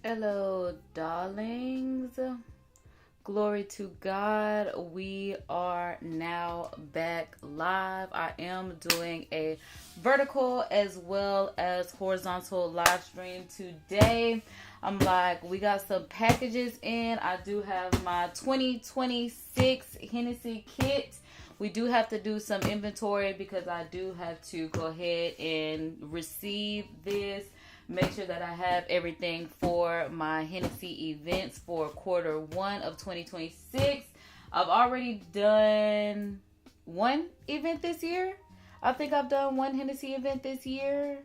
Hello, darlings. Glory to God. We are now back live. I am doing a vertical as well as horizontal live stream today. I'm like, we got some packages in. I do have my 2026 Hennessy kit. We do have to do some inventory because I do have to go ahead and receive this. Make sure that I have everything for my Hennessy events for Q1 of 2026. I've already done one event this year. I think I've done one Hennessy event this year.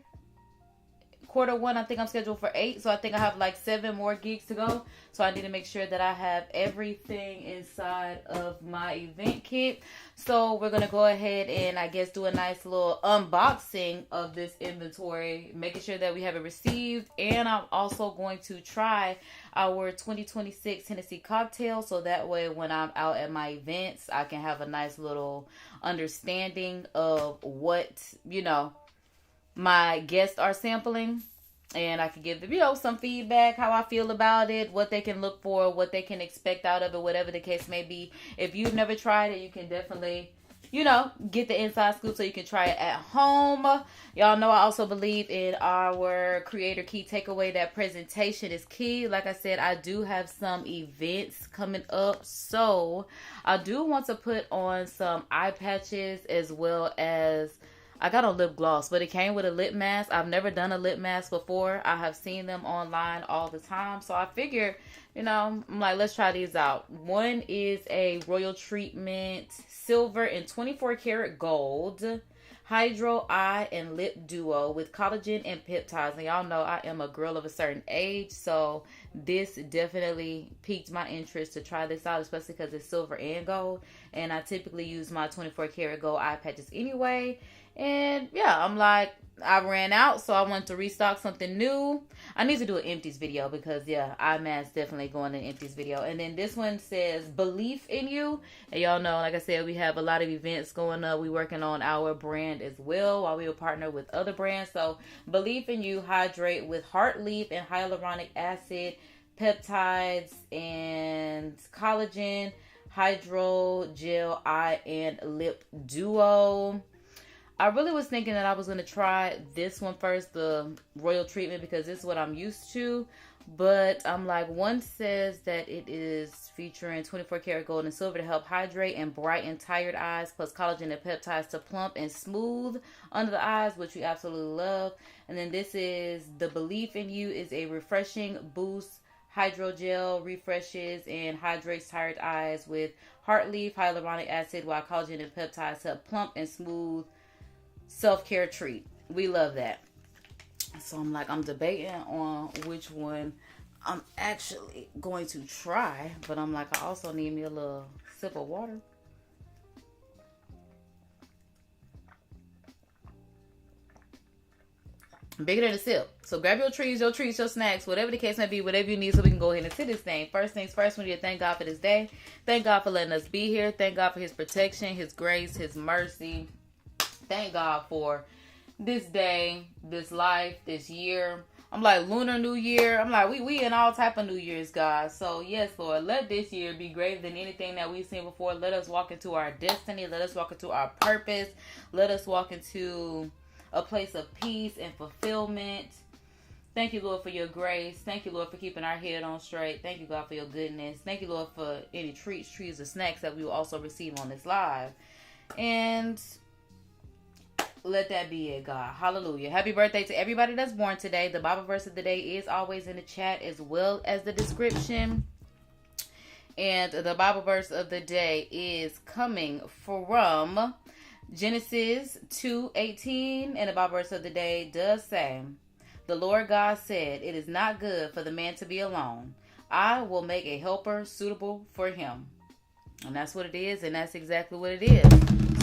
Q1, I think I'm scheduled for 8, so I think I have like 7 more gigs to go. So I need to make sure that I have everything inside of my event kit. So we're going to go ahead and I guess do a nice little unboxing of this inventory, making sure that we have it received. And I'm also going to try our 2026 Hennessy cocktail, so that way when I'm out at my events, I can have a nice little understanding of what, my guests are sampling, and I can give them, some feedback, how I feel about it, what they can look for, what they can expect out of it, whatever the case may be. If you've never tried it, you can definitely, get the inside scoop so you can try it at home. Y'all know I also believe in our creator key takeaway that presentation is key. Like I said, I do have some events coming up, so I do want to put on some eye patches as well as I got a lip gloss, but it came with a lip mask. I've never done a lip mask before. I have seen them online all the time. So I figured, I'm like, let's try these out. One is a Royal Treatment Silver and 24 karat gold Hydro Eye and Lip Duo with collagen and peptides. And y'all know I am a girl of a certain age, so this definitely piqued my interest to try this out, especially because it's silver and gold. And I typically use my 24 karat gold eye patches anyway. And yeah, I'm like, I ran out, so I wanted to restock something new. I need to do an empties video because, yeah, eye mask definitely going in empties video. And then this one says belief in you. And y'all know, like I said, we have a lot of events going up. We working on our brand as well while we will partner with other brands. So belief in you, hydrate with heart leaf and hyaluronic acid, peptides and collagen, hydro gel eye and lip duo. I really was thinking that I was going to try this one first, the Royal Treatment, because this is what I'm used to. But I'm like, one says that it is featuring 24 karat gold and silver to help hydrate and brighten tired eyes, plus collagen and peptides to plump and smooth under the eyes, which we absolutely love. And then this is the Belief in You is a refreshing boost. Hydrogel refreshes and hydrates tired eyes with heart leaf, hyaluronic acid, while collagen and peptides help plump and smooth self-care treat. We love that. So I'm like, I'm debating on which one I'm actually going to try, but I'm like, I also need me a little sip of water. Bigger than a sip. So grab your treats, your snacks, whatever the case may be, whatever you need, so we can go ahead and see this thing. First things first, we need to thank God for this day. Thank God for letting us be here. Thank God for his protection, his grace, his mercy. Thank God for this day, this life, this year. I'm like, Lunar New Year. I'm like, we in all type of New Year's, God. So yes, Lord, let this year be greater than anything that we've seen before. Let us walk into our destiny. Let us walk into our purpose. Let us walk into a place of peace and fulfillment. Thank you, Lord, for your grace. Thank you, Lord, for keeping our head on straight. Thank you, God, for your goodness. Thank you, Lord, for any treats, or snacks that we will also receive on this live. And let that be it, God. Hallelujah. Happy birthday to everybody that's born today. The Bible verse of the day is always in the chat as well as the description. And the Bible verse of the day is coming from Genesis 2:18. And the Bible verse of the day does say, the Lord God said, it is not good for the man to be alone. I will make a helper suitable for him. And that's what it is. And that's exactly what it is.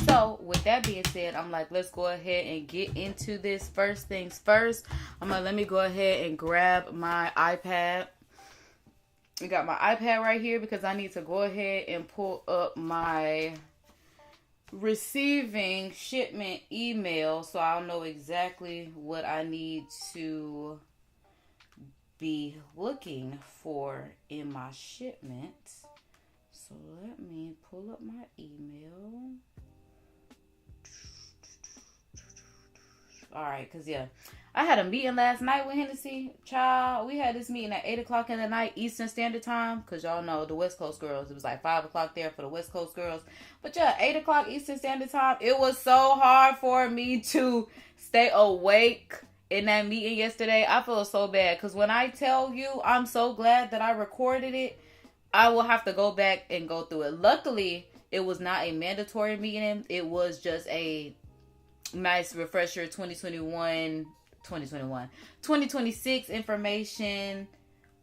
So with that being said, I'm like, let's go ahead and get into this. First things first, let me go ahead and grab my iPad. I got my iPad right here because I need to go ahead and pull up my receiving shipment email so I'll know exactly what I need to be looking for in my shipment. So let me pull up my email. All right, because yeah, I had a meeting last night with Hennessy. Child, we had this meeting at 8 o'clock in the night, Eastern Standard Time, because y'all know the West Coast girls. It was like 5 o'clock there for the West Coast girls. But yeah, 8 o'clock Eastern Standard Time. It was so hard for me to stay awake in that meeting yesterday. I feel so bad, because when I tell you I'm so glad that I recorded it, I will have to go back and go through it. Luckily, it was not a mandatory meeting. It was just a nice refresher 2026 information.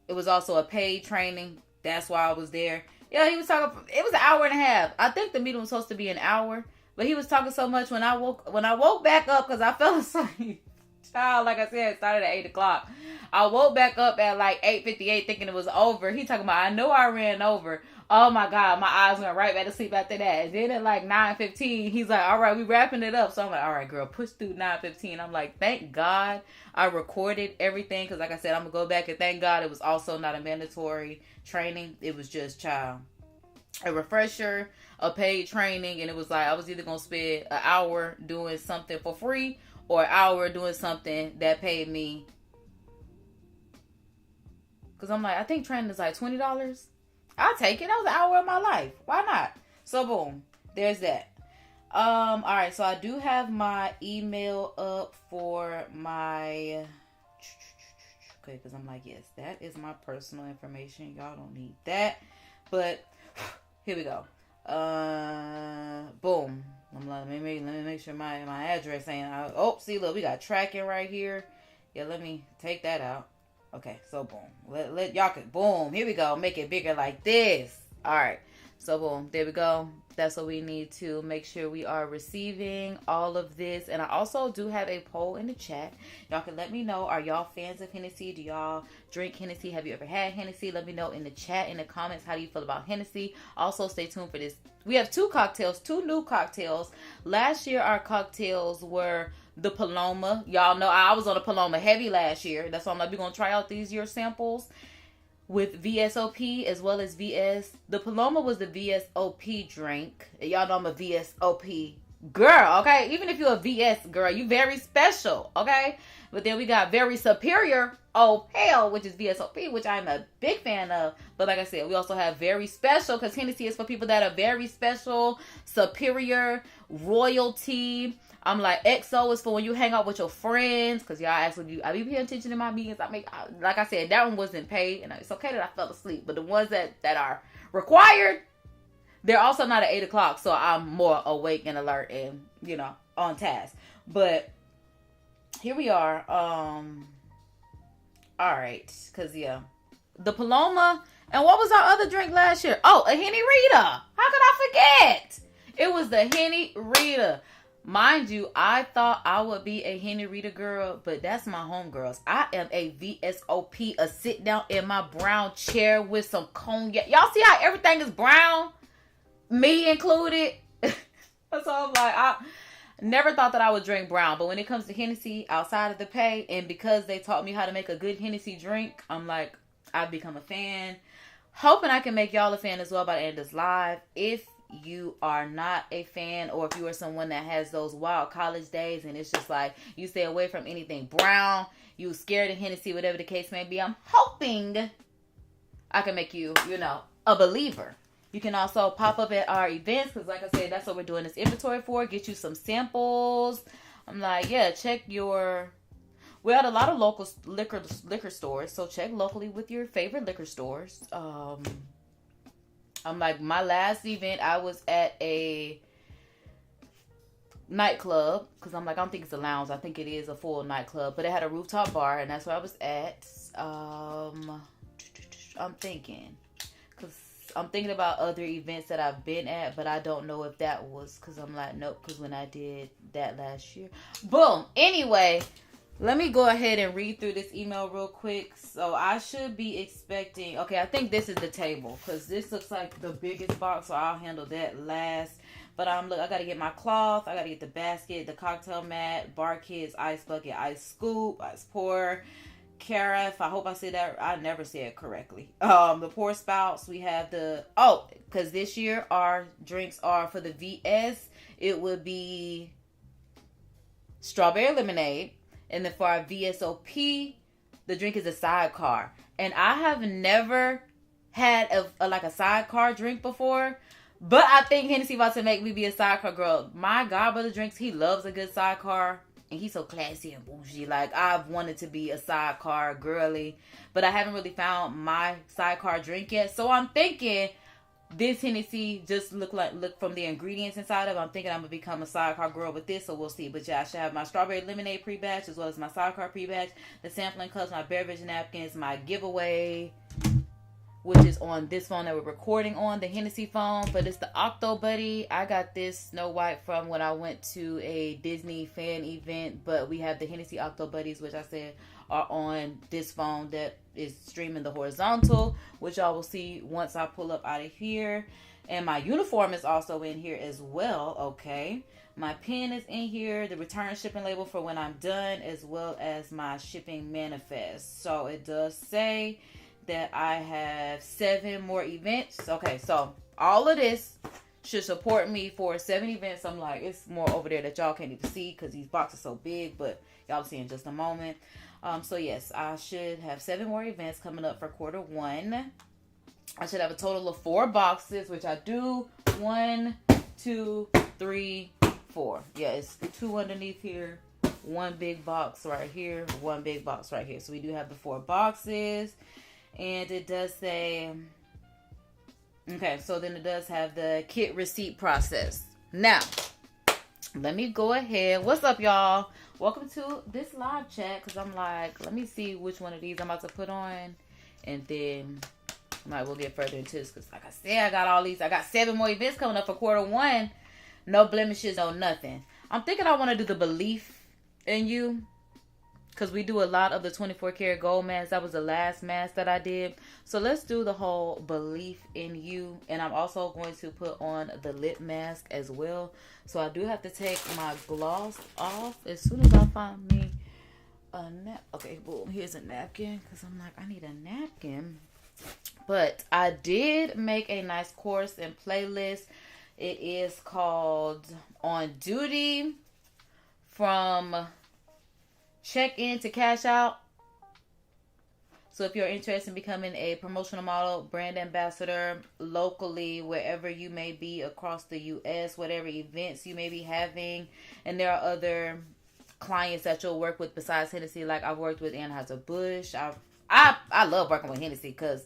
It was also a paid training. That's why I was there. Yeah, he was talking. It was an hour and a half. I think the meeting was supposed to be an hour, but he was talking so much when I woke back up because I fell asleep. Child, like I said, it started at 8 o'clock. I woke back up at like 8:58 thinking it was over. He talking about, I know I ran over. Oh my God, my eyes went right back to sleep after that. And then at like 9:15, he's like, all right, we wrapping it up. So I'm like, all right, girl, push through 9:15. I'm like, thank God I recorded everything. Because like I said, I'm going to go back and thank God it was also not a mandatory training. It was just, child, a refresher, a paid training. And it was like, I was either going to spend an hour doing something for free or an hour doing something that paid me. Because I'm like, I think training is like $20. I'll take it. That was an hour of my life. Why not? So boom, there's that. All right. So I do have my email up for my. Okay, because I'm like, yes, that is my personal information. Y'all don't need that. But here we go. Boom. I'm like, let me make sure my address ain't. Oh, see, look, we got tracking right here. Yeah, let me take that out. Okay, so boom. Let y'all can boom. Here we go. Make it bigger like this. All right. So boom. There we go. That's what we need to make sure we are receiving all of this. And I also do have a poll in the chat. Y'all can let me know. Are y'all fans of Hennessy? Do y'all drink Hennessy? Have you ever had Hennessy? Let me know in the chat, in the comments. How do you feel about Hennessy? Also, stay tuned for this. We have two new cocktails. Last year, our cocktails were the Paloma. Y'all know I was on a Paloma heavy last year. That's why I'm like, we're going to try out these year samples with VSOP as well as VS. The Paloma was the VSOP drink. Y'all know I'm a VSOP girl, okay? Even if you're a VS girl, you very special, okay? But then we got very superior, oh hell, which is VSOP, which I'm a big fan of. But like I said, we also have very special, because Hennessy is for people that are very special, superior, royalty. I'm like, XO is for when you hang out with your friends, because y'all actually, I be paying attention in my meetings. Like I said, that one wasn't paid, and it's okay that I fell asleep, but the ones that are required, they're also not at 8 o'clock, so I'm more awake and alert and, on task. But here we are. All right, because yeah, the Paloma, and what was our other drink last year? Oh, a Henny Rita. How could I forget? It was the Henny Rita. Mind you, I thought I would be a Henny Rita girl, but that's my homegirls. I am a VSOP, a sit down in my brown chair with some cognac. Y'all see how everything is brown? Me included. So I'm like, I never thought that I would drink brown, but when it comes to Hennessy outside of the pay, and because they taught me how to make a good Hennessy drink, I'm like, I've become a fan. Hoping I can make y'all a fan as well by the end of this live. If you are not a fan, or if you are someone that has those wild college days and it's just like you stay away from anything brown, you scared of Hennessy, whatever the case may be, I'm hoping I can make you, a believer. You can also pop up at our events, because like I said, that's what we're doing this inventory for. Get you some samples. I'm like, yeah, check we're at a lot of local liquor stores, so check locally with your favorite liquor stores. I'm like, my last event, I was at a nightclub, because I'm like, I don't think it's a lounge. I think it is a full nightclub, but it had a rooftop bar, and that's where I was at. I'm thinking about other events that I've been at, but I don't know if that was, because I'm like, nope, because when I did that last year. Boom. Anyway, let me go ahead and read through this email real quick. So I should be expecting, okay, I think this is the table, because this looks like the biggest box, so I'll handle that last. But look, I got to get my cloth, I got to get the basket, the cocktail mat, bar kits, ice bucket, ice scoop, ice pour, carafe. I hope I said that. I never said it correctly. The pour spouts. We have because this year our drinks are for the VS. It would be strawberry lemonade, and then for our VSOP, the drink is a sidecar. And I have never had a sidecar drink before, but I think Hennessy about to make me be a sidecar girl. My godbrother drinks. He loves a good sidecar. And he's so classy and bougie. Like, I've wanted to be a sidecar girly, but I haven't really found my sidecar drink yet. So I'm thinking this Hennessy just look from the ingredients inside of it. I'm thinking I'm going to become a sidecar girl with this, so we'll see. But yeah, I should have my strawberry lemonade pre-batch as well as my sidecar pre-batch, the sampling cups, my beverage napkins, my giveaway, which is on this phone that we're recording on, the Hennessy phone. But it's the Octobuddy. I got this Snow White from when I went to a Disney fan event. But we have the Hennessy Octobuddies, which I said are on this phone that is streaming the horizontal, which y'all will see once I pull up out of here. And my uniform is also in here as well, okay? My pen is in here, the return shipping label for when I'm done, as well as my shipping manifest. So it does say that I have 7 more events. Okay, so all of this should support me for 7 events. I'm like, it's more over there that y'all can't even see because these boxes are so big, but y'all will see in just a moment. So yes, I should have 7 more events coming up for quarter 1. I should have a total of 4 boxes, which I do. 1, 2, 3, 4. Yeah, it's 2 underneath here, 1 big box right here, 1 big box right here. So we do have the 4 boxes. And it does say, okay, so then it does have the kit receipt process. Now, let me go ahead. What's up, y'all? Welcome to this live chat, because I'm like, let me see which one of these I'm about to put on. And then we'll get further into this, because like I said, I got all these. I got 7 more events coming up for quarter 1. No blemishes, no nothing. I'm thinking I want to do the belief in you, because we do a lot of the 24 karat gold mask. That was the last mask that I did. So let's do the whole belief in you. And I'm also going to put on the lip mask as well. So I do have to take my gloss off as soon as I find me a okay, boom, here's a napkin. Because I'm like, I need a napkin. But I did make a nice course and playlist. It is called On Duty, from check in to cash out. So if you're interested in becoming a promotional model, brand ambassador locally, wherever you may be across the U.S., whatever events you may be having, and there are other clients that you'll work with besides Hennessy. Like I've worked with Anheuser-Busch. I love working with Hennessy because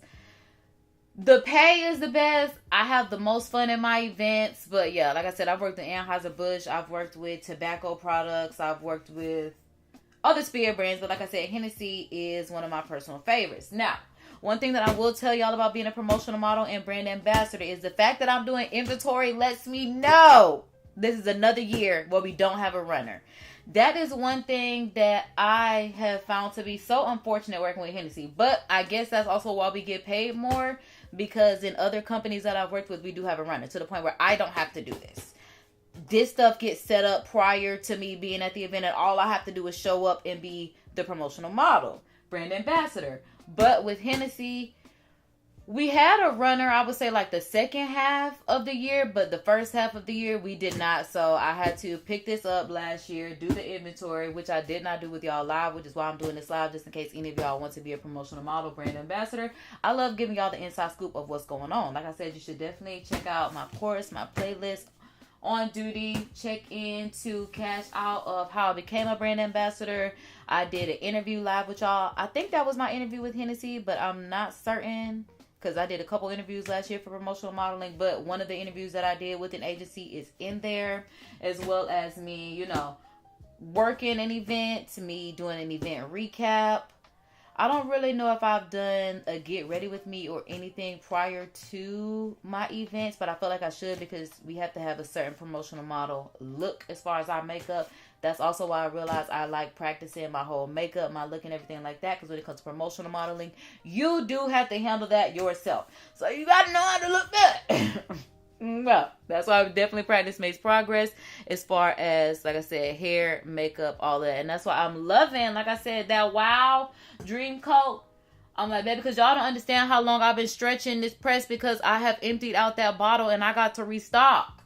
the pay is the best. I have the most fun in my events. But yeah, like I said, I've worked with Anheuser-Busch. I've worked with tobacco products. I've worked with other spirit brands, but like I said, Hennessy is one of my personal favorites. Now, one thing that I will tell y'all about being a promotional model and brand ambassador is the fact that I'm doing inventory lets me know this is another year where we don't have a runner. That is one thing that I have found to be so unfortunate working with Hennessy. But I guess that's also why we get paid more, because in other companies that I've worked with, we do have a runner to the point where I don't have to do this. This stuff gets set up prior to me being at the event, and all I have to do is show up and be the promotional model, brand ambassador. But with Hennessy, we had a runner, I would say like the second half of the year, but the first half of the year we did not. So I had to pick this up last year, do the inventory, which I did not do with y'all live, which is why I'm doing this live, just in case any of y'all want to be a promotional model, brand ambassador. I love giving y'all the inside scoop of what's going on. Like I said, you should definitely check out my course, my playlist, On Duty, check in to cash out of how I became a brand ambassador. I did an interview live with y'all. I think that was my interview with Hennessy, but I'm not certain, because I did a couple interviews last year for promotional modeling. But one of the interviews that I did with an agency is in there, as well as me, working an event, me doing an event recap. I don't really know if I've done a get ready with me or anything prior to my events, but I feel like I should, because we have to have a certain promotional model look as far as our makeup. That's also why I realized I like practicing my whole makeup, my look and everything like that, because when it comes to promotional modeling, you do have to handle that yourself. So you got to know how to look good. Well, that's why definitely practice makes progress as far as, like I said, hair, makeup, all that. And that's why I'm loving, like I said, that Wow Dream Coat. I'm like, baby, because y'all don't understand how long I've been stretching this press because I have emptied out that bottle and I got to restock.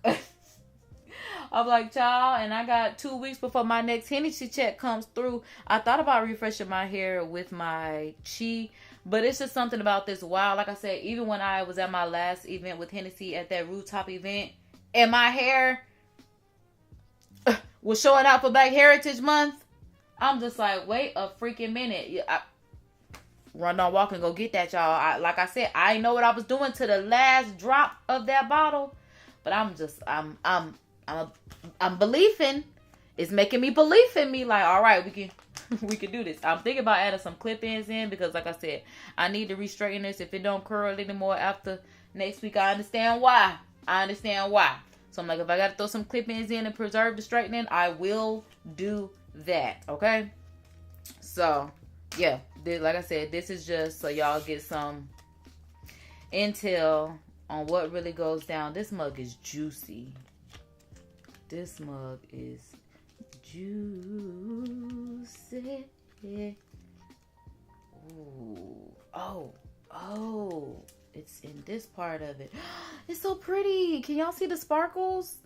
I'm like, child, and I got 2 weeks before my next Hennessy check comes through. I thought about refreshing my hair with my Chi, but it's just something about this Wow. Like I said, even when I was at my last event with Hennessy at that rooftop event, and my hair was showing out for Black Heritage Month, I'm just like, wait a freaking minute. Run on walk and go get that, y'all. Like I said, I know what I was doing to the last drop of that bottle, but I'm believing. It's making me believe in me. Like, all right, we can do this. I'm thinking about adding some clip-ins in because, like I said, I need to re-straighten this. If it don't curl anymore after next week, I understand why. So I'm like, if I got to throw some clip-ins in and preserve the straightening, I will do that. Okay. So yeah, like I said, this is just so y'all get some intel on what really goes down. This mug is juicy. This mug is juicy. Ooh. Oh. It's in this part of it. It's so pretty. Can y'all see the sparkles?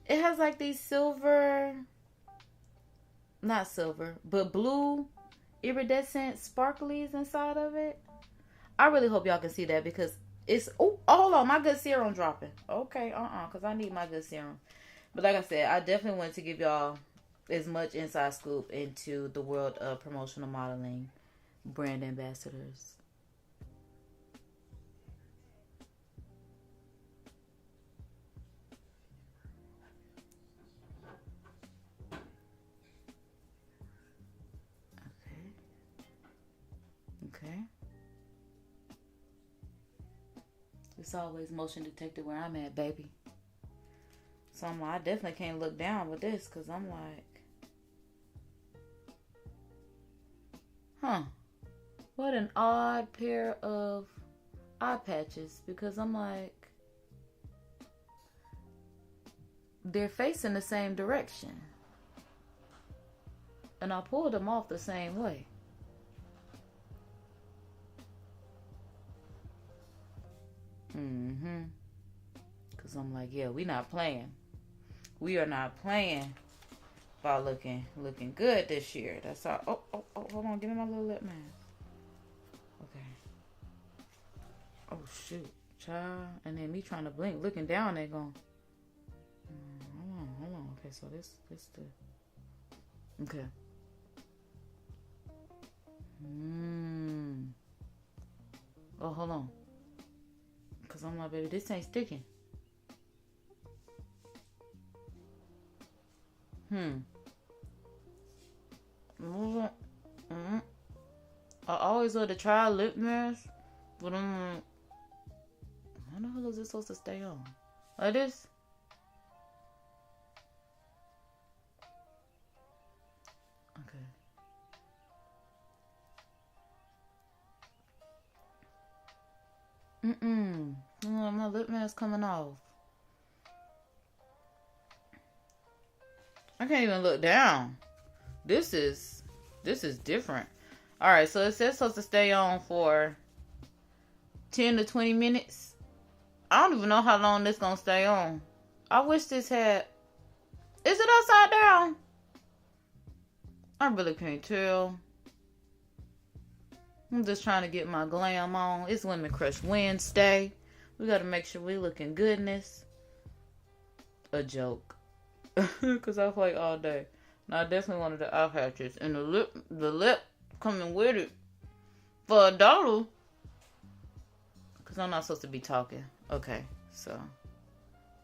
It has like these silver, not silver, but blue iridescent sparklies inside of it. I really hope y'all can see that because it's, oh, hold on, my good serum dropping. Okay, because I need my good serum. But like I said, I definitely wanted to give y'all as much inside scoop into the world of promotional modeling, brand ambassadors. Okay. It's always motion detected where I'm at, baby. So I'm like, I definitely can't look down with this because I'm like, what an odd pair of eye patches, because I'm like, they're facing the same direction. And I pulled them off the same way. Because I'm like, yeah, we not playing. We are not playing about looking good this year. That's all. Oh, hold on. Give me my little lip mask. Okay. Oh, shoot. Child. And then me trying to blink, looking down there going, hold on. Okay, so this the, okay. Oh, hold on. Because I'm like, baby, this ain't sticking. I always want to try lip mask, but I'm like, how the hell is it supposed to stay on? Like this? Okay. My lip mask coming off. I can't even look down. This is different. Alright, so it says supposed to stay on for 10 to 20 minutes. I don't even know how long this gonna stay on. I wish this had... Is it upside down? I really can't tell. I'm just trying to get my glam on. It's Women Crush Wednesday. We gotta make sure we looking goodness. A joke. Because I play all day. Now I definitely wanted the eye patches. And the lip coming with it for $1. Because I'm not supposed to be talking. Okay, so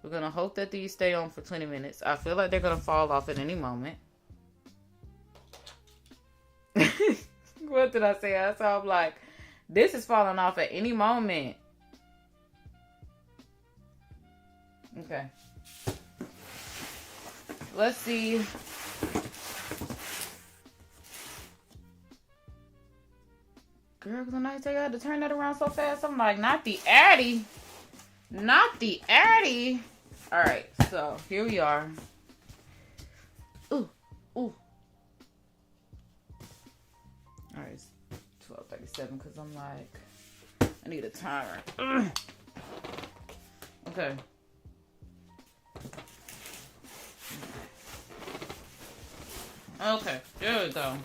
we're gonna hope that these stay on for 20 minutes. I feel like they're gonna fall off at any moment. What did I say? So I'm like, this is falling off at any moment. Okay. Let's see. Girl, when I tell you I had to turn that around so fast, I'm like, not the Addy. Not the Addy. Alright, so here we are. Ooh. Alright, it's 12:37 because I'm like, I need a timer. Okay. Okay, there we go.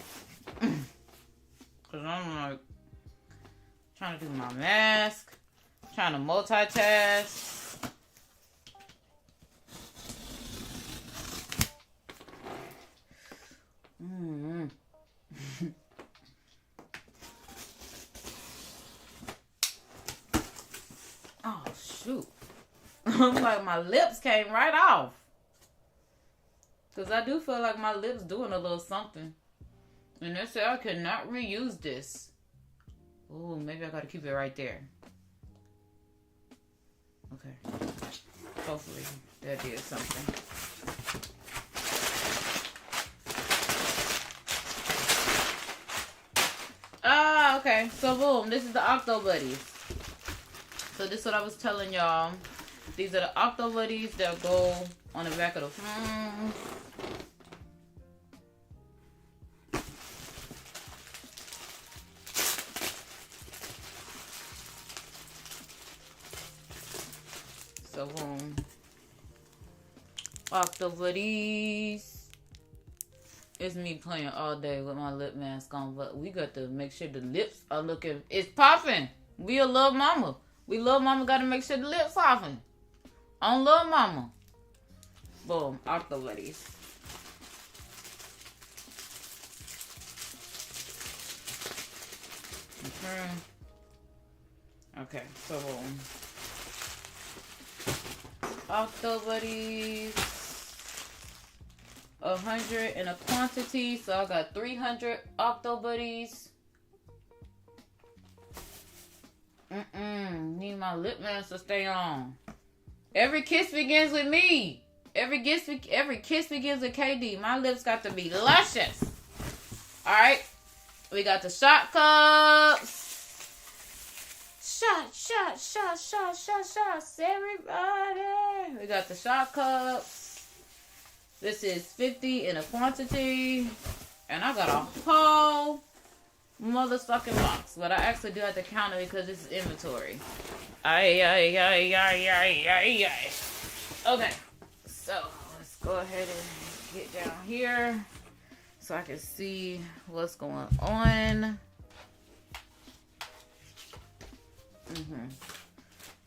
Because I'm like, trying to do my mask, trying to multitask. Oh, shoot. I'm like, my lips came right off. Because I do feel like my lips doing a little something. And they say I cannot reuse this. Oh, maybe I got to keep it right there. Okay. Hopefully that did something. Okay. So, boom. This is the Octobuddies. So, this is what I was telling y'all. These are the Octobuddies that go on the back of the phone. So, boom. Octobuddies. It's me playing all day with my lip mask on, but we got to make sure the lips are looking. It's popping. We a love mama. We love mama. Got to make sure the lips popping. On love mama. Boom. Octobuddies. Okay. So boom. Octobuddies. 100 in a quantity, so I got 300 Octobuddies. Need my lip mask to stay on. Every kiss begins with me. Every kiss begins with KD. My lips got to be luscious. All right, we got the shot cups. Shots, everybody. We got the shot cups. This is 50 in a quantity. And I got a whole motherfucking box. But I actually do have to count it because this is inventory. Ay. Okay. So, let's go ahead and get down here so I can see what's going on.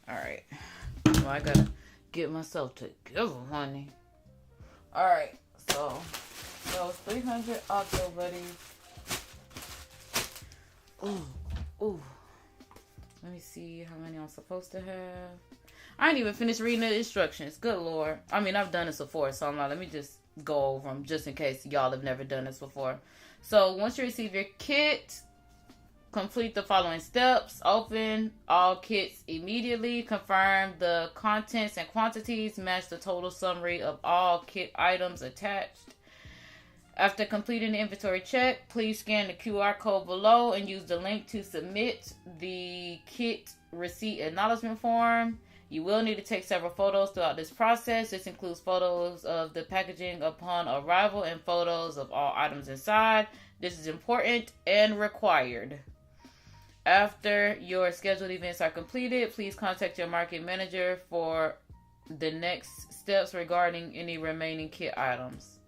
Alright. Well, I gotta get myself together, honey. Alright, so those 300 Octobuddies. Ooh. Let me see how many I'm supposed to have. I ain't even finished reading the instructions. Good Lord. I mean, I've done this before, so I'm like, let me just go over them just in case y'all have never done this before. So, once you receive your kit, complete the following steps. Open all kits immediately. Confirm the contents and quantities. Match the total summary of all kit items attached. After completing the inventory check, please scan the QR code below and use the link to submit the kit receipt acknowledgement form. You will need to take several photos throughout this process. This includes photos of the packaging upon arrival and photos of all items inside. This is important and required. After your scheduled events are completed, please contact your market manager for the next steps regarding any remaining kit items.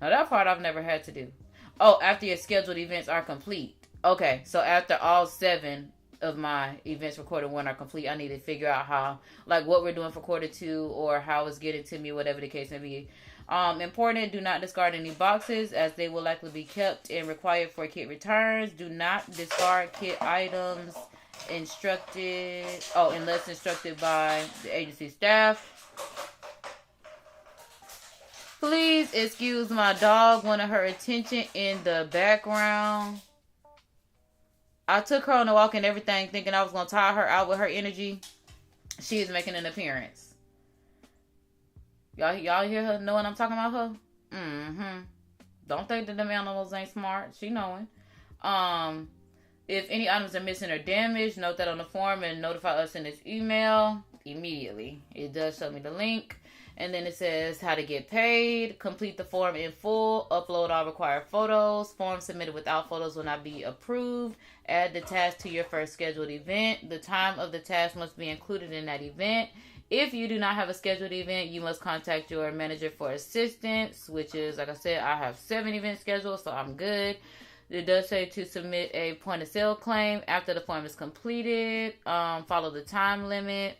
Now, that part I've never had to do. Oh, after your scheduled events are complete. Okay, so after all 7 of my events recorded 1 are complete, I need to figure out how, like what we're doing for quarter 2 or how it's getting to me, whatever the case may be. Important, do not discard any boxes as they will likely be kept and required for kit returns. Do not discard kit items unless instructed by the agency staff. Please excuse my dog wanting her attention in the background. I took her on a walk and everything thinking I was going to tire her out with her energy. She is making an appearance. Y'all hear her knowing I'm talking about her? Don't think that the animals ain't smart. She knowing. If any items are missing or damaged, note that on the form and notify us in this email. immediately. It does show me the link. And then it says how to get paid. Complete the form in full. Upload all required photos. Form submitted without photos will not be approved. Add the task to your first scheduled event. The time of the task must be included in that event. If you do not have a scheduled event, you must contact your manager for assistance, which is, like I said, I have 7 events scheduled, so I'm good. It does say to submit a point of sale claim after the form is completed. Follow the time limit.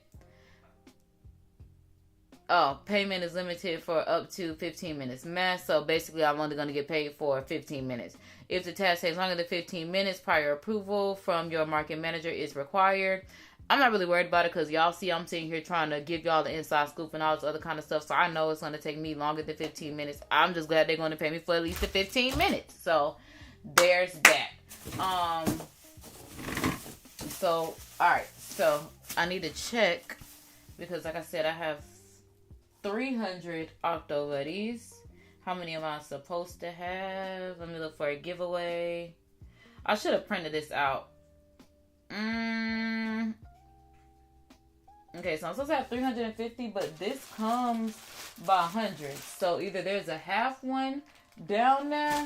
Oh, payment is limited for up to 15 minutes max. So basically, I'm only going to get paid for 15 minutes. If the task takes longer than 15 minutes, prior approval from your market manager is required. I'm not really worried about it because y'all see I'm sitting here trying to give y'all the inside scoop and all this other kind of stuff. So I know it's going to take me longer than 15 minutes. I'm just glad they're going to pay me for at least the 15 minutes. So there's that. So, alright. So I need to check because like I said, I have 300 Octobuddies. How many am I supposed to have? Let me look for a giveaway. I should have printed this out. Okay, so I'm supposed to have 350, but this comes by hundreds. So either there's a half one down there,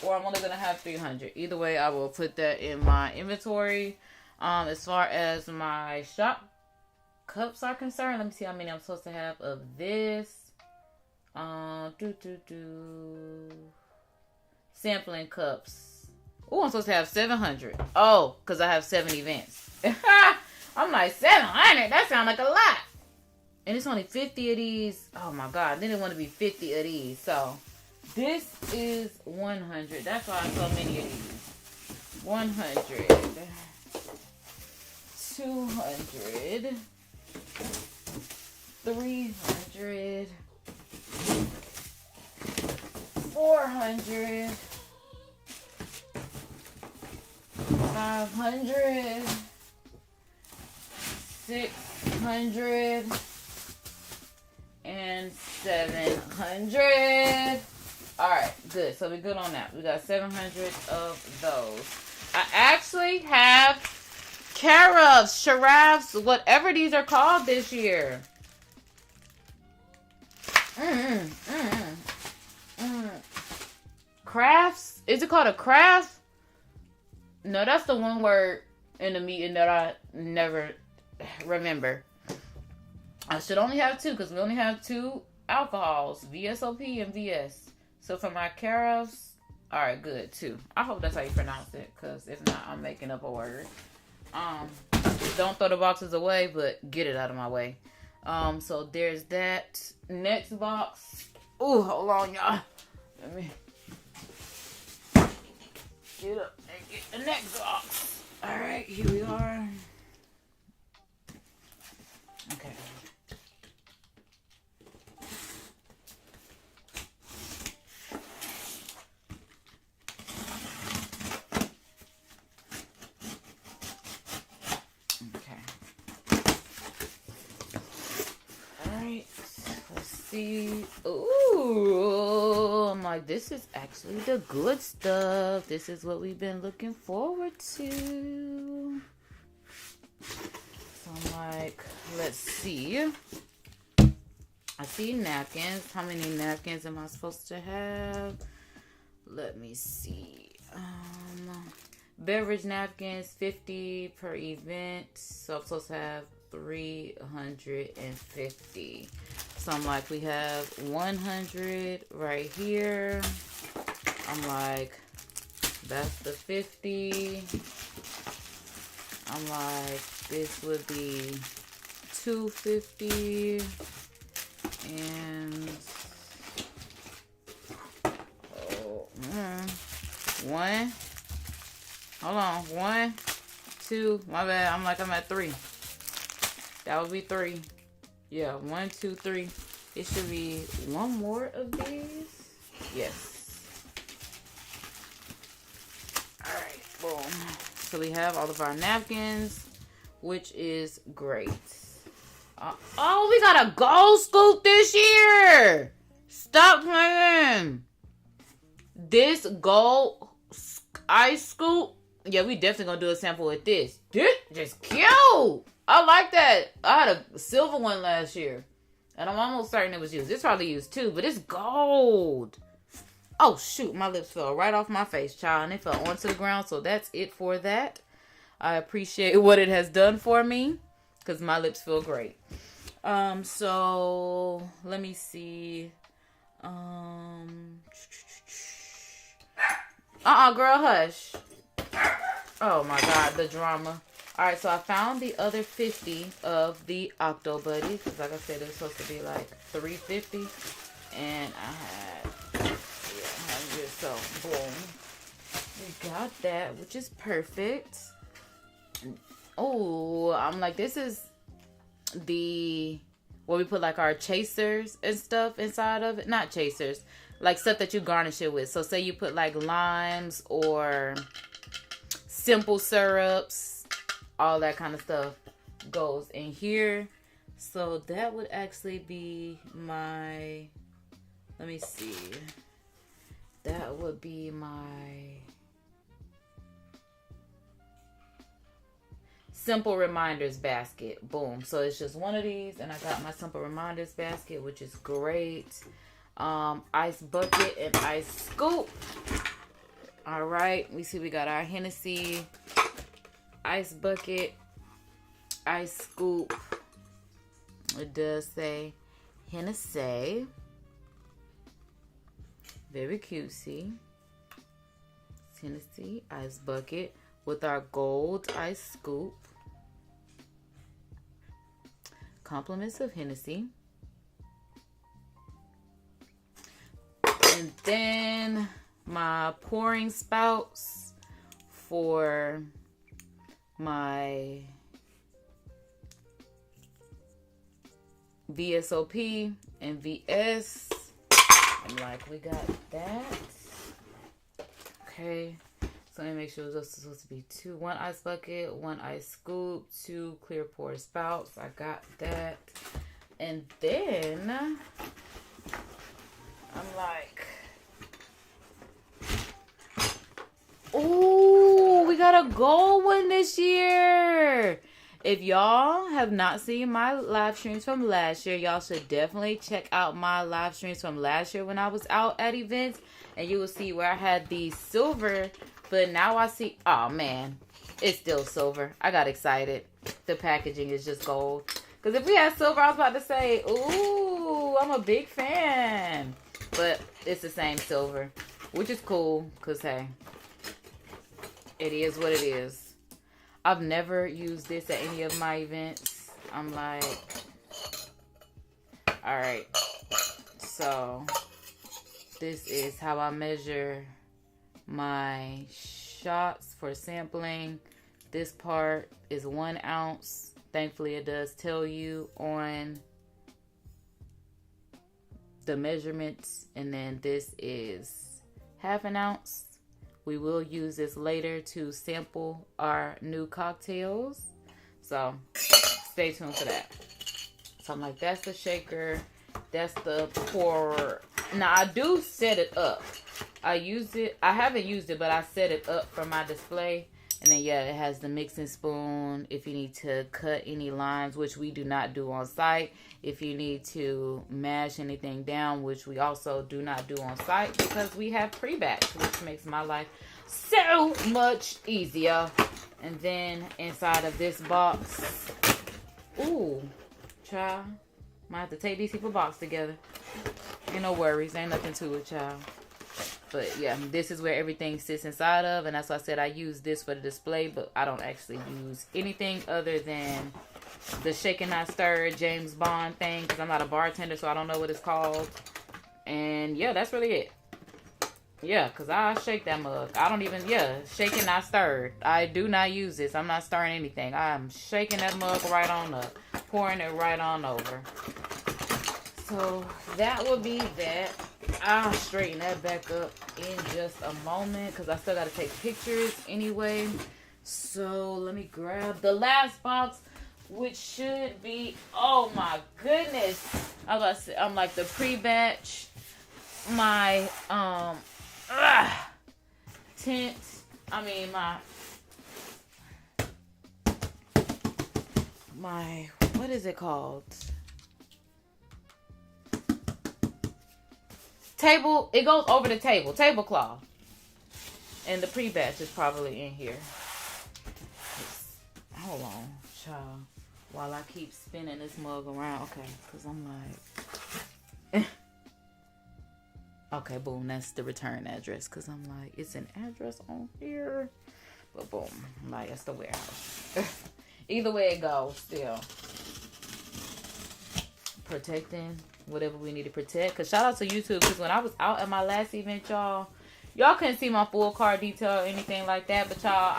or I'm only going to have 300. Either way, I will put that in my inventory. As far as my shop cups are concerned, let me see how many I'm supposed to have of this. Sampling cups. Oh, I'm supposed to have 700. Oh, because I have 7 events. I'm like, 700? That sounds like a lot. And it's only 50 of these. Oh my God. Then it want to be 50 of these. So this is 100. That's why I have so many of these. 100. 200. 300. 400. 500. 600 and 700. All right, good. So we're good on that. We got 700 of those. I actually have carafes, giraffes, whatever these are called this year. Crafts? Is it called a craft? No, that's the one word in the meeting that I never remember. I should only have 2 because we only have 2 alcohols, VSOP and VS. So for my carafes, all right, good, 2. I hope that's how you pronounce it because if not, I'm making up a word. Don't throw the boxes away, but get it out of my way. So there's that. Next box. Ooh, hold on, y'all. Let me get up and get the next box. All right, here we are. Okay. Alright. Let's see. Ooh. I'm like, this is actually the good stuff. This is what we've been looking forward to. So I'm like, let's see. I see napkins. How many napkins am I supposed to have? Let me see. Beverage napkins, 50 per event. So I'm supposed to have 350. So I'm like, we have 100 right here. I'm like, that's the 50. I'm like, this would be 250 and one. Hold on, 1, 2. My bad. I'm like, I'm at 3. That would be 3. Yeah, 1, 2, 3. It should be 1 more of these. Yes. All right, boom. So we have all of our napkins, which is great. Oh, we got a gold scoop this year. Stop playing. This gold ice scoop. Yeah, we definitely gonna do a sample with this. This just cute. I like that. I had a silver one last year. And I'm almost certain it was used. It's probably used too, but it's gold. Oh, shoot. My lips fell right off my face, child. And it fell onto the ground. So that's it for that. I appreciate what it has done for me. Because my lips feel great. So, let me see. Girl, hush. Oh, my God. The drama. Alright, so I found the other 50 of the Octobuddy. Because like I said, it was supposed to be like 350. And I had 100. So, boom. We got that, which is perfect. Oh, I'm like, this is the... where we put like our chasers and stuff inside of it. Not chasers. Like stuff that you garnish it with. So say you put like limes or simple syrups. All that kind of stuff goes in here. So that would actually be my, let me see. That would be my simple reminders basket. Boom. So it's just one of these, and I got my simple reminders basket, which is great. Ice bucket and ice scoop. All right. We see we got our Hennessy ice bucket, ice scoop. It does say Hennessy. Very cutesy. Hennessy ice bucket with our gold ice scoop. Compliments of Hennessy. And then my pouring spouts for my VSOP and VS. I'm like, we got that. Okay. So let me make sure it was supposed to be one ice bucket, one ice scoop, 2 clear pour spouts. I got that. And then I'm like, ooh, we got a gold one this year. If y'all have not seen my live streams from last year, y'all should definitely check out my live streams from last year when I was out at events. And you will see where I had the silver, but now I see, oh man, it's still silver. I got excited. The packaging is just gold. Because if we had silver, I was about to say, ooh, I'm a big fan. But it's the same silver, which is cool because, hey, it is what it is. I've never used this at any of my events. I'm like, all right. So this is how I measure my shots for sampling. This part is 1 ounce. Thankfully, it does tell you on the measurements. And then this is 1/2 ounce. We will use this later to sample our new cocktails. So stay tuned for that. So I'm like, that's the shaker. That's the pourer. Now I do set it up. I use it. I haven't used it, but I set it up for my display. And then, yeah, it has the mixing spoon if you need to cut any lines, which we do not do on site. If you need to mash anything down, which we also do not do on site because we have pre-batch, which makes my life so much easier. And then inside of this box, ooh, child, might have to take these people box together. Ain't no worries. Ain't nothing to it, child. But yeah, this is where everything sits inside of. And that's why I said I use this for the display. But I don't actually use anything other than the shake and not stir James Bond thing. Because I'm not a bartender, so I don't know what it's called. And yeah, that's really it. Yeah, because I shake that mug. I don't even, shake and not stir. I do not use this. I'm not stirring anything. I'm shaking that mug right on up. Pouring it right on over. So that would be that. I'll straighten that back up in just a moment because I still got to take pictures anyway. So let me grab the last box, which should be, oh my goodness. I was about to say, I'm like the pre-batch, my what is it called? Table, it goes over the tablecloth. And the pre-batch is probably in here. Hold on, child. While I keep spinning this mug around. Okay, because I'm like... Okay, boom, that's the return address. Because I'm like, it's an address on here. But boom, I'm like, that's the warehouse. Either way it goes, still. Protecting whatever we need to protect. Because shout out to YouTube. Because when I was out at my last event, y'all couldn't see my full car detail or anything like that. But y'all,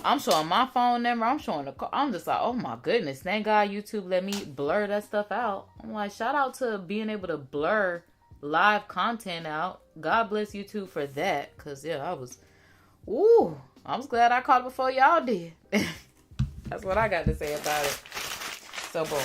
I'm showing my phone number. I'm showing the car. I'm just like, oh my goodness. Thank God YouTube let me blur that stuff out. I'm like, shout out to being able to blur live content out. God bless YouTube for that. Because, yeah, I was glad I caught it before y'all did. That's what I got to say about it. So, boom.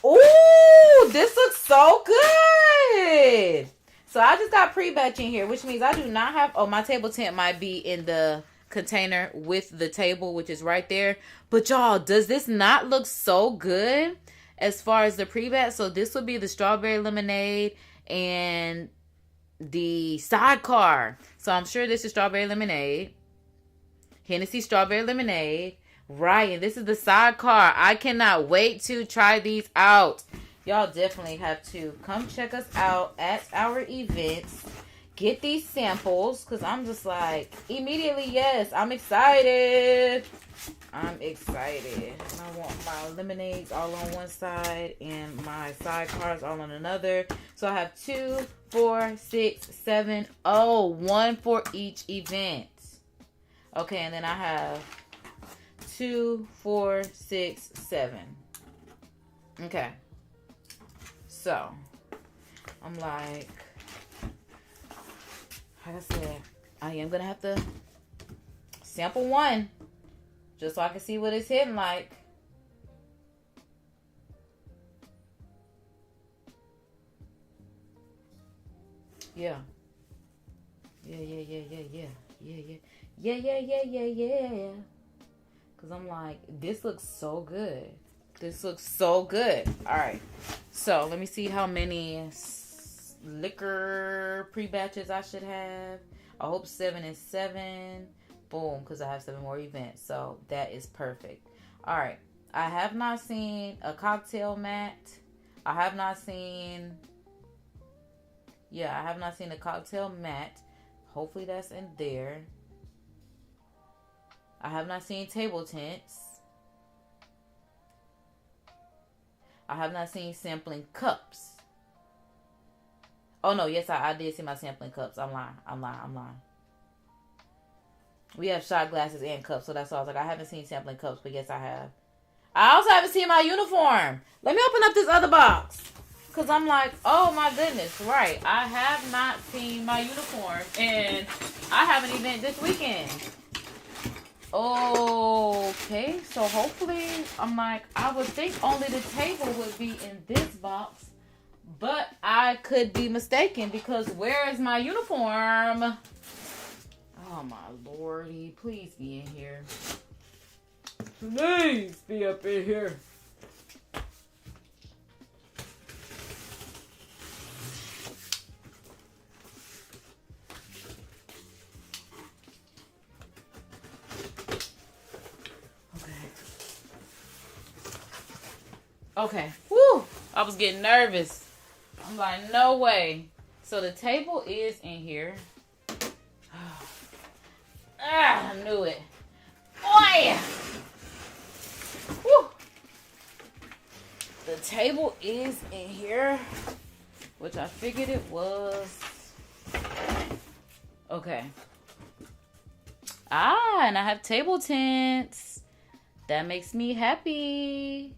Ooh, this looks so good. So, I just got pre-batch in here, which means I do not have... Oh, my table tent might be in the container with the table, which is right there. But, y'all, does this not look so good as far as the pre-batch? So, this would be the strawberry lemonade and the sidecar. So, I'm sure this is strawberry lemonade. Hennessy strawberry lemonade. Right, and this is the sidecar. I cannot wait to try these out. Y'all definitely have to come check us out at our events. Get these samples, because I'm just like, immediately, yes, I'm excited. I'm excited. And I want my lemonades all on one side and my sidecars all on another. So I have 2, 4, 6, 7, one for each event. Okay, and then I have 2, 4, 6, 7. Okay. So, I'm like I said, I am going to have to sample one just so I can see what it's hitting like. Yeah. Yeah. Because I'm like, this looks so good. This looks so good. All right. So, let me see how many liquor pre-batches I should have. I hope 7 and 7. Boom. Because I have 7 more events. So, that is perfect. All right. I have not seen a cocktail mat. I have not seen a cocktail mat. Hopefully that's in there. I have not seen table tents. I have not seen sampling cups. Oh no, yes, I did see my sampling cups. I'm lying. We have shot glasses and cups, so that's all. I was like, I haven't seen sampling cups, but yes, I have. I also haven't seen my uniform. Let me open up this other box. Because I'm like, oh my goodness, right. I have not seen my uniform. And I have an event this weekend. Okay, so hopefully, I'm like, I would think only the table would be in this box. But I could be mistaken because where is my uniform? Oh my lordy, please be in here. Please be up in here. Okay. Woo! I was getting nervous. I'm like, no way. So the table is in here. I knew it. Boy! Woo! The table is in here, which I figured it was. Okay. And I have table tents. That makes me happy.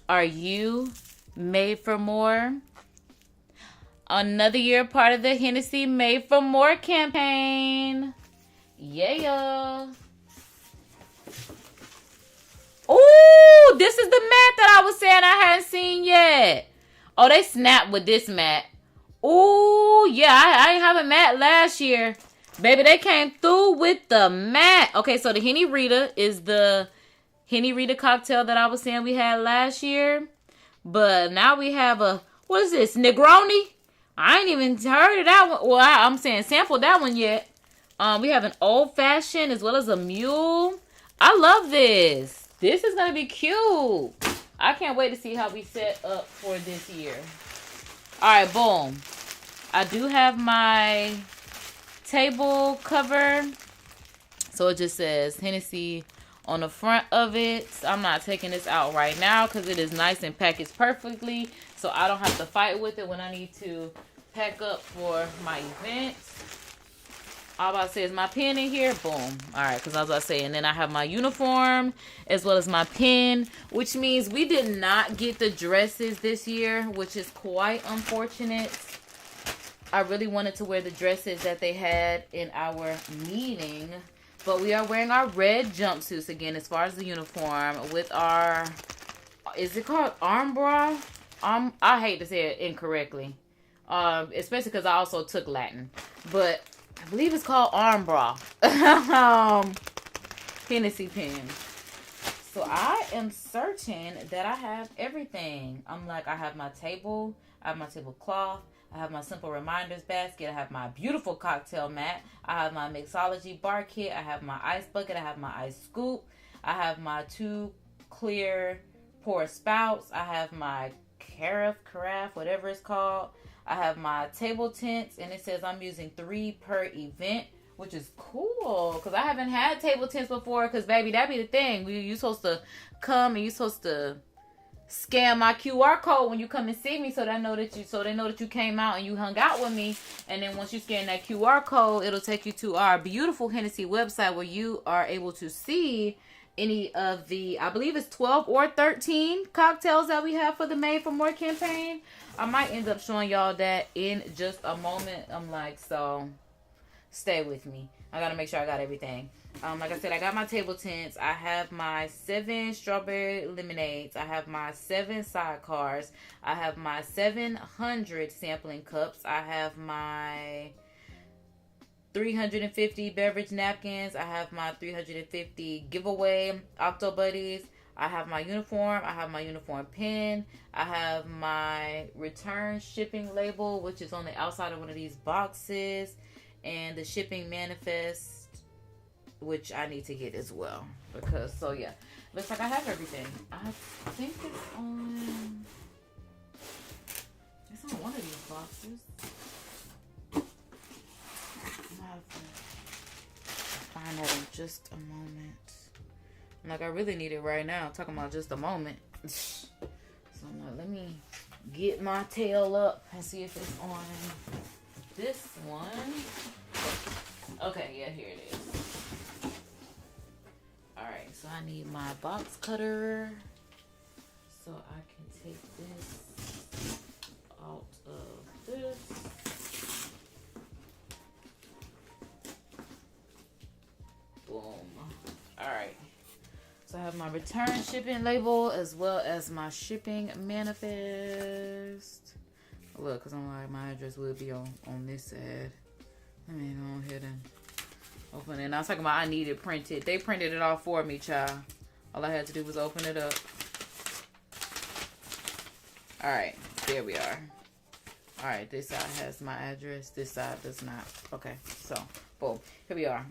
Are you made for more? Another year part of the Hennessy Made for More campaign. Yeah. Oh, this is the mat that I was saying I hadn't seen yet. Oh, they snapped with this mat. Oh, yeah, I didn't have a mat last year. Baby, they came through with the mat. Okay, so the Henny Rita is the Henny Rita cocktail that I was saying we had last year. But now we have a, what is this, Negroni? I ain't even heard of that one. Well, I'm saying sample that one yet. We have an old fashioned as well as a mule. I love this. This is going to be cute. I can't wait to see how we set up for this year. All right, boom. I do have my table cover. So it just says Hennessy on the front of it. I'm not taking this out right now because it is nice and packaged perfectly. So I don't have to fight with it when I need to pack up for my event. All I about to say is my pen in here. Boom. All right, because I was about to say, and then I have my uniform as well as my pen, which means we did not get the dresses this year, which is quite unfortunate. I really wanted to wear the dresses that they had in our meeting, but we are wearing our red jumpsuits again as far as the uniform with our, is it called arm bra? I hate to say it incorrectly, especially because I also took Latin, but I believe it's called arm bra. Hennessy pen. So I am certain that I have everything. I'm like, I have my table, I have my tablecloth, I have my simple reminders basket, I have my beautiful cocktail mat, I have my mixology bar kit, I have my ice bucket, I have my ice scoop, I have my 2 clear pour spouts, I have my carafe, whatever it's called. I have my table tents, and it says I'm using 3 per event, which is cool because I haven't had table tents before. Because baby, that be the thing. You supposed to come and you supposed to scan my QR code when you come and see me, so they know that you came out and you hung out with me. And then once you scan that QR code, it'll take you to our beautiful Hennessy website where you are able to see any of the, I believe it's 12 or 13 cocktails that we have for the Made for More campaign. I might end up showing y'all that in just a moment. I'm like, so stay with me. I gotta make sure I got everything. Like I said, I got my table tents. I have my 7 strawberry lemonades. I have my 7 sidecars. I have my 700 sampling cups. I have my 350 beverage napkins. I have my 350 giveaway Octobuddies. I have my uniform. I have my uniform pin. I have my return shipping label, which is on the outside of one of these boxes. And the shipping manifest, which I need to get as well. Because, so yeah. Looks like I have everything. I think it's on one of these boxes. Find that in just a moment. Like, I really need it right now. I'm talking about just a moment. So I'm like, let me get my tail up and see if it's on this one. Okay, yeah, here it is. Alright, so I need my box cutter so I can take this out of this. Boom. Alright. So I have my return shipping label as well as my shipping manifest. Look, because I'm like, my address will be on this side. Let me go ahead and open it. And I was talking about I need it printed. They printed it off for me, child. All I had to do was open it up. Alright, there we are. Alright, this side has my address. This side does not. Okay, so, boom. Here we are.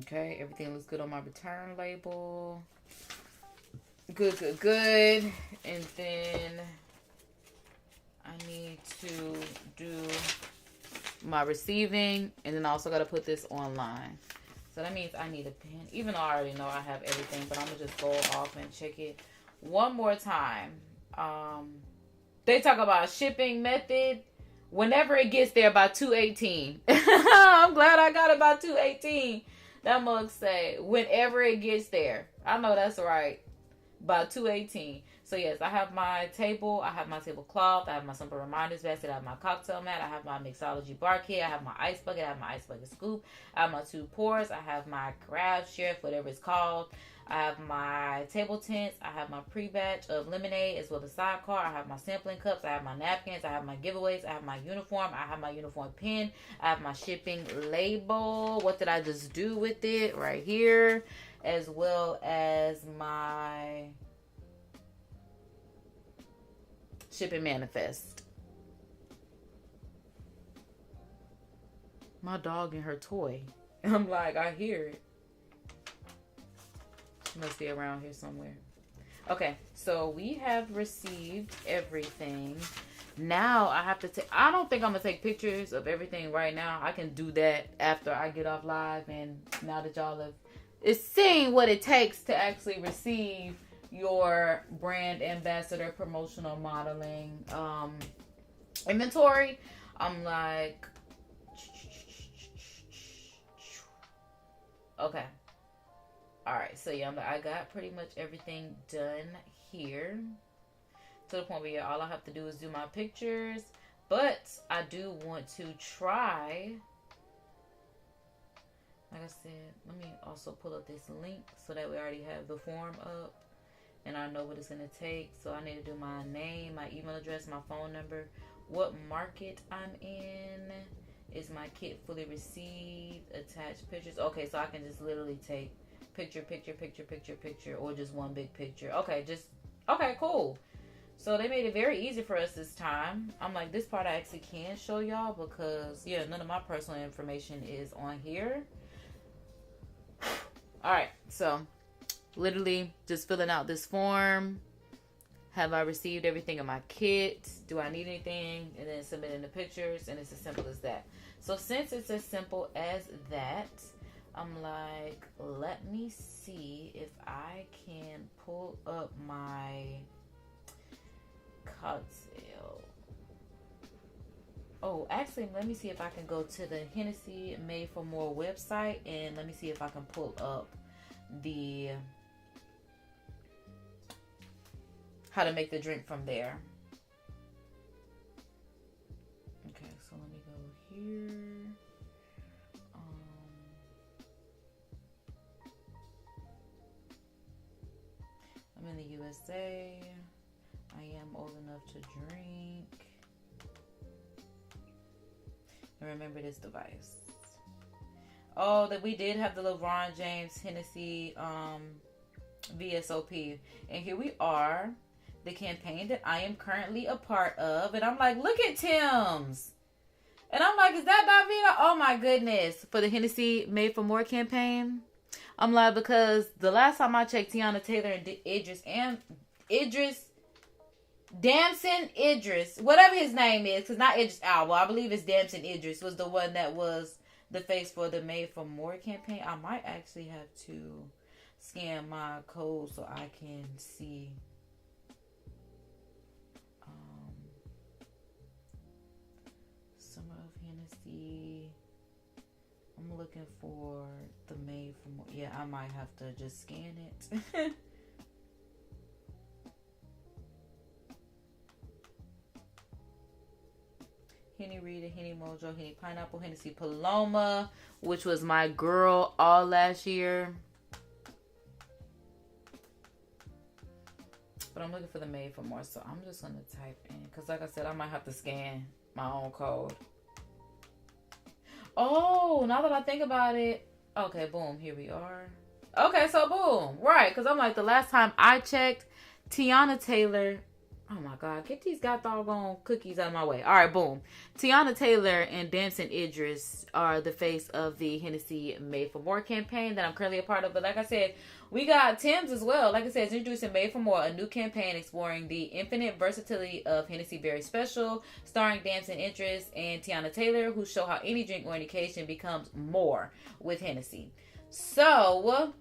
Okay, everything looks good on my return label. Good, good, good. And then I need to do my receiving, and then I also got to put this online. So that means I need a pen, even though I already know I have everything, but I'm going to just go off and check it one more time. They talk about shipping method. Whenever it gets there by 218. I'm glad I got it by 218. That mug say, whenever it gets there. I know that's right. By 218. So yes, I have my table. I have my tablecloth. I have my simple reminders basket. I have my cocktail mat. I have my mixology bar kit. I have my ice bucket. I have my ice bucket scoop. I have my 2 pours. I have my carafe, sheriff, whatever it's called. I have my table tents. I have my pre-batch of lemonade as well as sidecar. I have my sampling cups. I have my napkins. I have my giveaways. I have my uniform. I have my uniform pin. I have my shipping label. What did I just do with it? Right here. as well as my shipping manifest. My dog and her toy. I'm like, I hear it. She must be around here somewhere. Okay, so we have received everything. Now I have to take, I don't think I'm going to take pictures of everything right now. I can do that after I get off live, and now that y'all have seen what it takes to actually receive your brand ambassador promotional modeling inventory. I'm like, okay. Alright, so yeah, I got pretty much everything done here. To the point where all I have to do is do my pictures. But I do want to try. Like I said, let me also pull up this link so that we already have the form up. And I know what it's going to take. So I need to do my name, my email address, my phone number, what market I'm in. Is my kit fully received? Attached pictures. Okay, so I can just literally take picture, or just one big picture. Okay, okay, cool. So they made it very easy for us this time. I'm like, this part I actually can show y'all because, yeah, none of my personal information is on here. Alright, so literally just filling out this form. Have I received everything in my kit? Do I need anything? And then submitting the pictures, and it's as simple as that. So since it's as simple as that, I'm like, let me see if I can pull up my cocktail. Oh, actually, let me see if I can go to the Hennessy Made for More website, and let me see if I can pull up the how to make the drink from there. Okay, so let me go here. I'm in the USA. I am old enough to drink. And remember this device. Oh, that we did have the LeBron James Hennessy VSOP. And here we are. The campaign that I am currently a part of. And I'm like, look at Tim's. And I'm like, is that Davina? Oh my goodness. For the Hennessy Made for More campaign. I'm like, because the last time I checked, Tiana Taylor and Damson Idris, whatever his name is, because not Idris Alba, I believe it's Damson Idris, was the one that was the face for the Made for More campaign. I might actually have to scan my code so I can see. Summer of Hennessy. I'm looking for the Made for More. Yeah, I might have to just scan it. Henny Rita, Henny Mojo, Henny Pineapple, Hennessy Paloma, which was my girl all last year. But I'm looking for the Made for More, so I'm just going to type in. Because like I said, I might have to scan my own code. Oh, now that I think about it. Okay, boom, here we are. Okay, so boom. Right, because I'm like, the last time I checked, Tiana Taylor... Oh my God, get these doggone cookies out of my way. All right, boom. Tiana Taylor and Damson Idris are the face of the Hennessy Made for More campaign that I'm currently a part of. But like I said, we got Tim's as well. Like I said, it's introducing Made for More, a new campaign exploring the infinite versatility of Hennessy Berry Special, starring Damson Idris and Tiana Taylor, who show how any drink or occasion becomes more with Hennessy. So...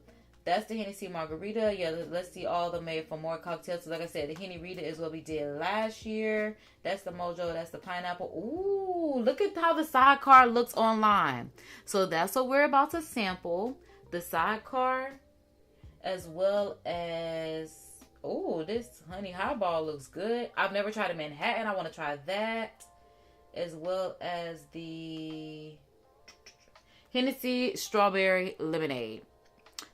that's the Hennessy Margarita. Yeah, let's see all the Made for More cocktails. So like I said, the Henny Rita is what we did last year. That's the Mojo. That's the Pineapple. Ooh, look at how the sidecar looks online. So that's what we're about to sample. The sidecar as well as... ooh, this Honey Highball looks good. I've never tried a Manhattan. I want to try that. As well as the Hennessy Strawberry Lemonade.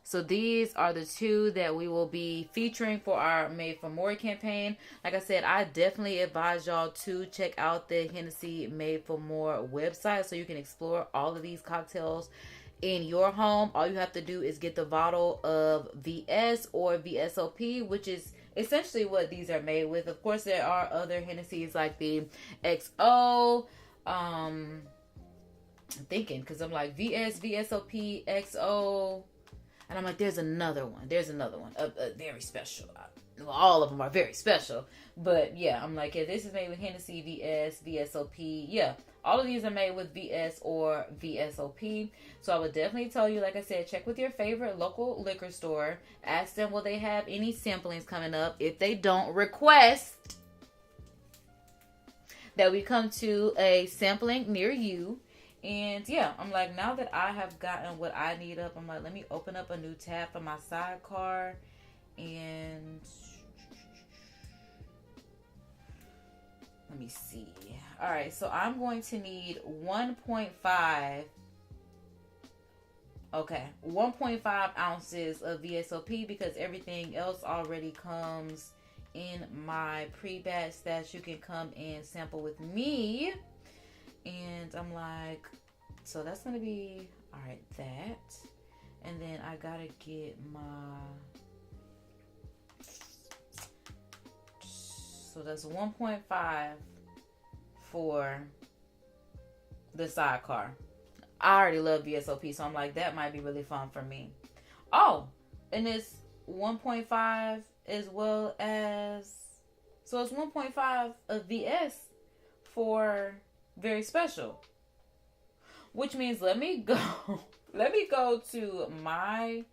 So these are the two that we will be featuring for our Made for More campaign. Like I said, I definitely advise y'all to check out the Hennessy Made for More website so you can explore all of these cocktails in your home, all you have to do is get the bottle of VS or VSOP, which is essentially what these are made with. Of course, there are other Hennessy's like the XO. I'm thinking because I'm like VS, VSOP, XO, and I'm like, there's another one. Very special. Well, all of them are very special, but yeah, I'm like, yeah, this is made with Hennessy, VS, VSOP. Yeah, all of these are made with VS or VSOP. So I would definitely tell you, like I said, check with your favorite local liquor store. Ask them, will they have any samplings coming up? If they don't, request that we come to a sampling near you. And yeah, I'm like, now that I have gotten what I need up, I'm like, let me open up a new tab for my sidecar. And let me see. All right, so I'm going to need 1.5. Okay, 1.5 ounces of VSOP because everything else already comes in my pre-batch that you can come and sample with me. And I'm like, so that's going to be, all right, that. And then I got to get my... So that's 1.5 for the sidecar. I already love VSOP, so I'm like, that might be really fun for me. Oh, and it's 1.5 as well as... So it's 1.5 of VS for very special. Which means let me go to my...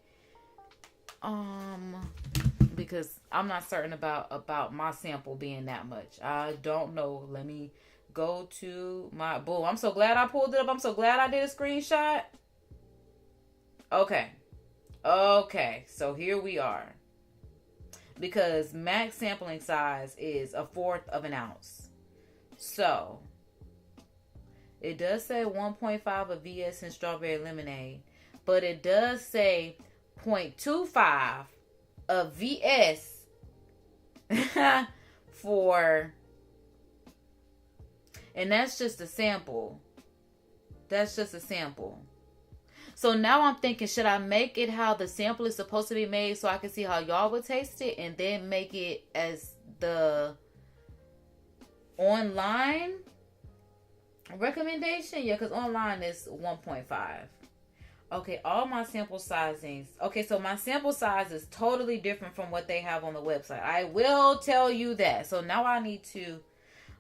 because I'm not certain about my sample being that much. I don't know. Let me go to my... Boom. I'm so glad I pulled it up. I'm so glad I did a screenshot. Okay. So here we are. Because max sampling size is 1/4 of an ounce. So it does say 1.5 of VS and strawberry lemonade. But it does say 0.25 of VS for, and that's just a sample. So now I'm thinking, should I make it how the sample is supposed to be made so I can see how y'all would taste it, and then make it as the online recommendation? Yeah, because online is 1.5. Okay, all my sample sizings. Okay, so my sample size is totally different from what they have on the website. I will tell you that. So now I need to...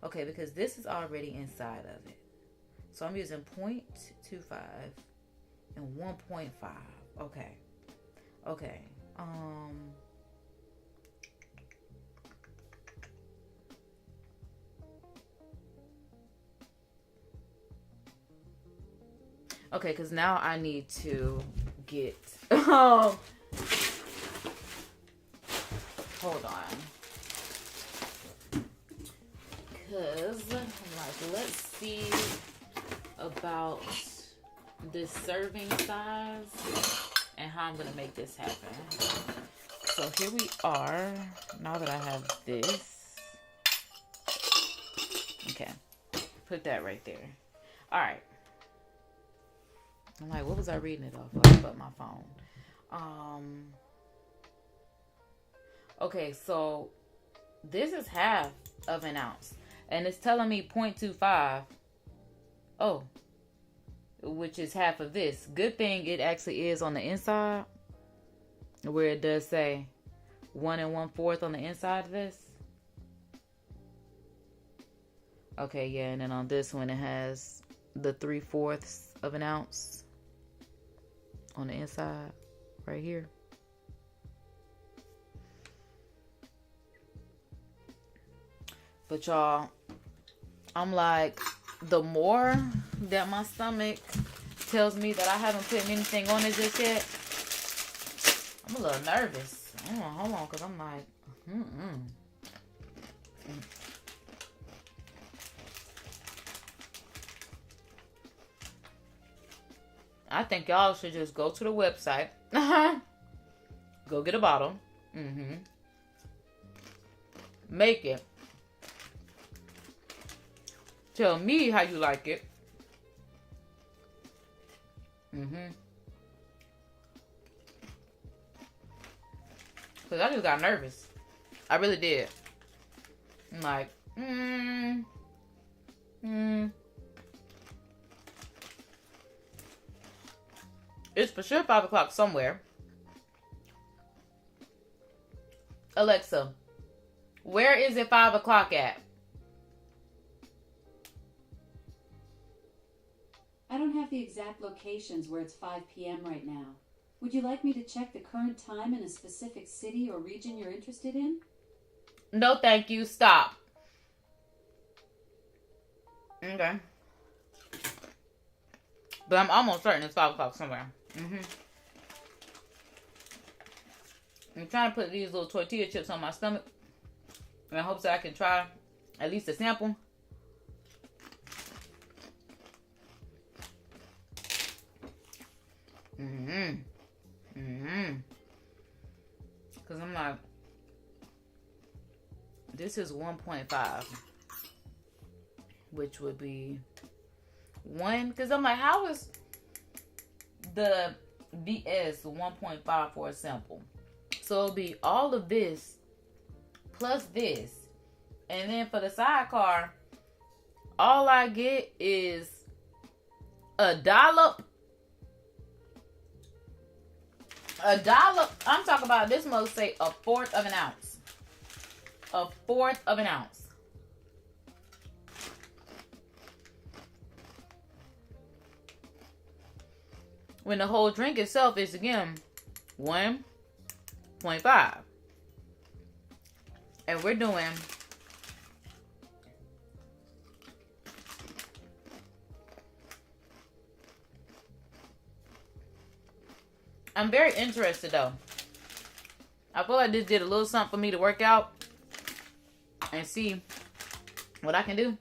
Okay, because this is already inside of it. So I'm using 0.25 and 1.5. Okay. Okay, because now I need to get... hold on. Because, like, let's see about this serving size and how I'm going to make this happen. So here we are. Now that I have this. Okay. Put that right there. All right. I'm like, what was I reading it off of? But my phone. Okay, so this is 1/2 of an ounce. And it's telling me 0.25. Oh. Which is 1/2 of this. Good thing it actually is on the inside. Where it does say 1 1/4 on the inside of this. Okay, yeah. And then on this one, it has the 3/4 of an ounce on the inside right here. But y'all, I'm like, the more that my stomach tells me that I haven't put anything on it just yet, I'm a little nervous. Hold on, because I'm like, I think y'all should just go to the website. Go get a bottle. Make it. Tell me how you like it. Because I just got nervous. I really did. I'm like, It's for sure 5 o'clock somewhere. Alexa, where is it 5 o'clock at? I don't have the exact locations where it's 5 p.m. right now. Would you like me to check the current time in a specific city or region you're interested in? No, thank you. Stop. Okay. But I'm almost certain it's 5 o'clock somewhere. I'm trying to put these little tortilla chips on my stomach. And I hope that I can try at least a sample. Because I'm like, this is 1.5. Which would be 1. Because I'm like, how is the VS 1.5 for a sample? So it'll be all of this plus this. And then for the sidecar, all I get is a dollop. I'm talking about, this must say 1/4 of an ounce. 1/4 of an ounce. When the whole drink itself is, again, 1.5. And we're doing I'm very interested though. I feel like this did a little something for me to work out and see what I can do.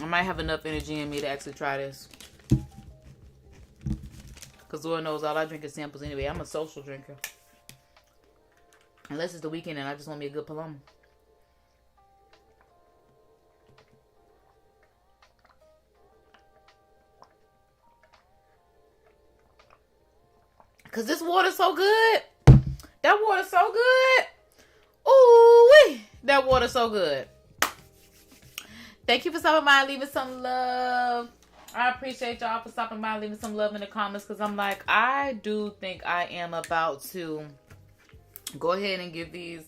I might have enough energy in me to actually try this. Because Lord knows all I drink is samples anyway. I'm a social drinker. Unless it's the weekend and I just want me a good Paloma. Because this water's so good. That water's so good. Ooh-wee. That water's so good. Thank you for stopping by and leaving some love. I appreciate y'all for stopping by and leaving some love in the comments. Because I'm like, I do think I am about to go ahead and give these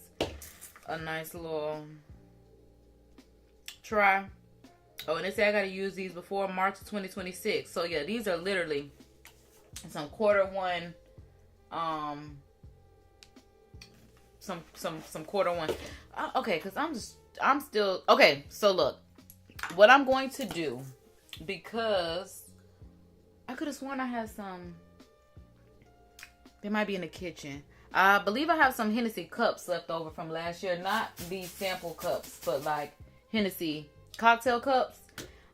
a nice little try. Oh, and they say I got to use these before March 2026. So yeah, these are literally some Q1. Some Q1. Okay, because I'm still okay. So look, what I'm going to do, because I could have sworn I had some. They might be in the kitchen. I believe I have some Hennessy cups left over from last year. Not these sample cups, but like Hennessy cocktail cups.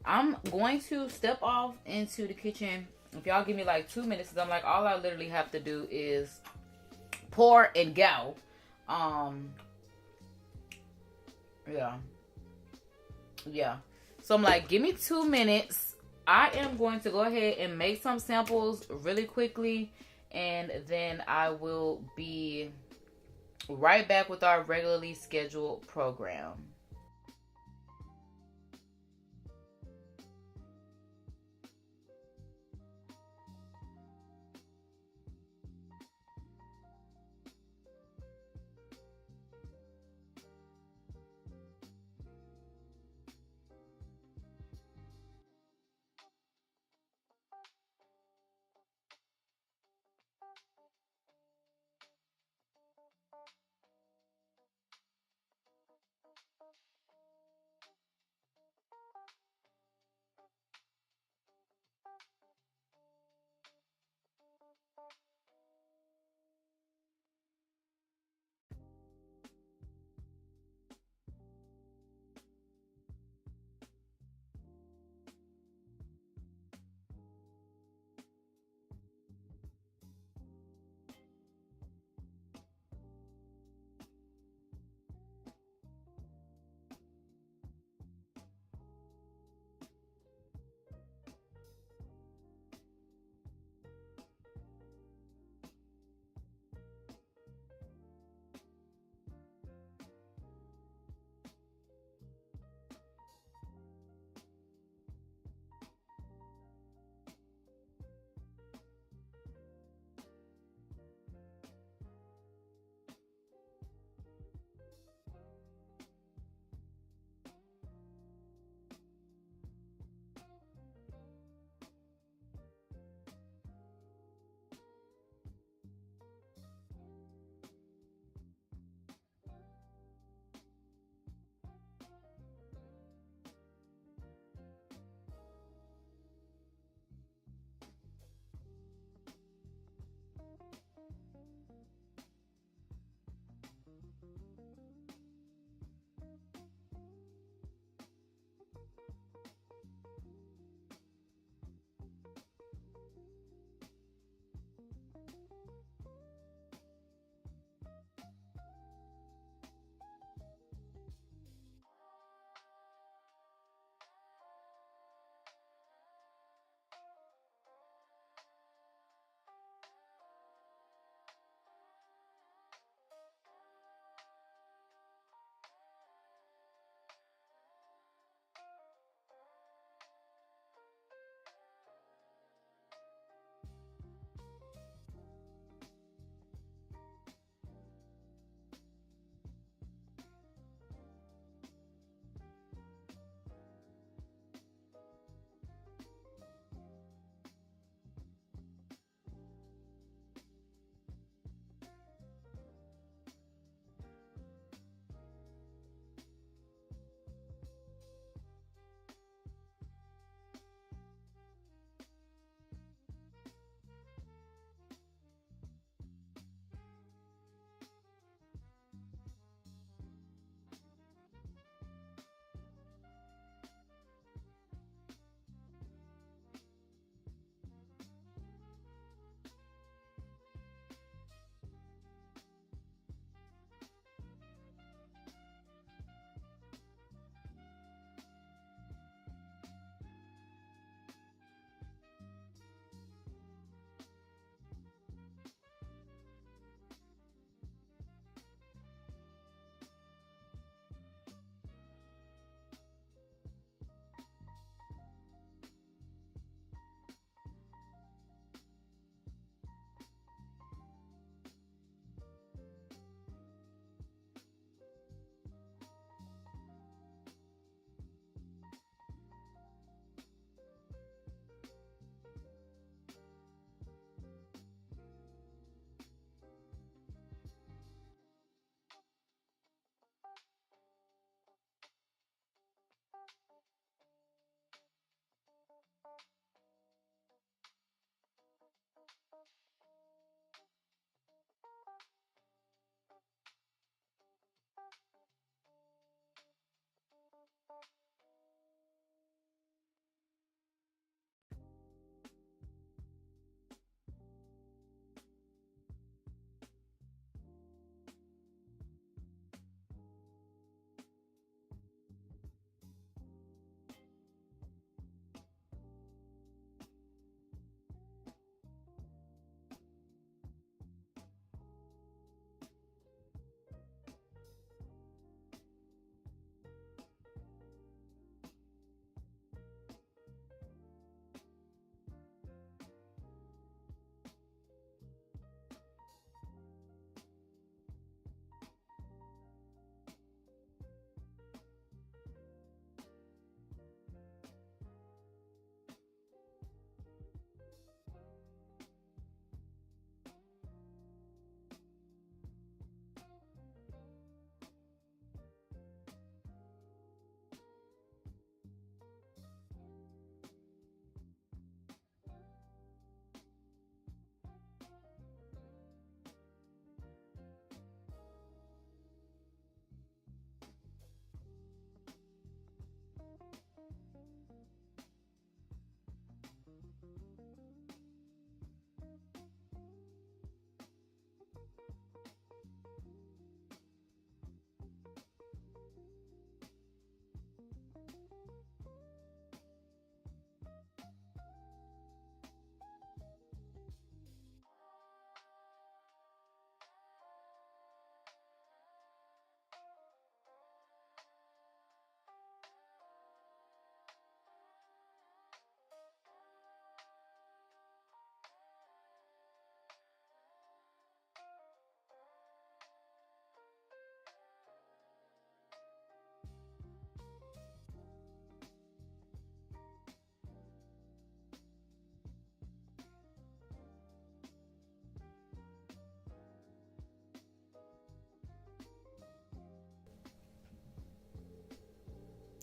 I'm going to step off into the kitchen. If y'all give me like 2 minutes, because I'm like, all I literally have to do is pour and go. Yeah. So I'm like, give me 2 minutes. I am going to go ahead and make some samples really quickly. And then I will be right back with our regularly scheduled program.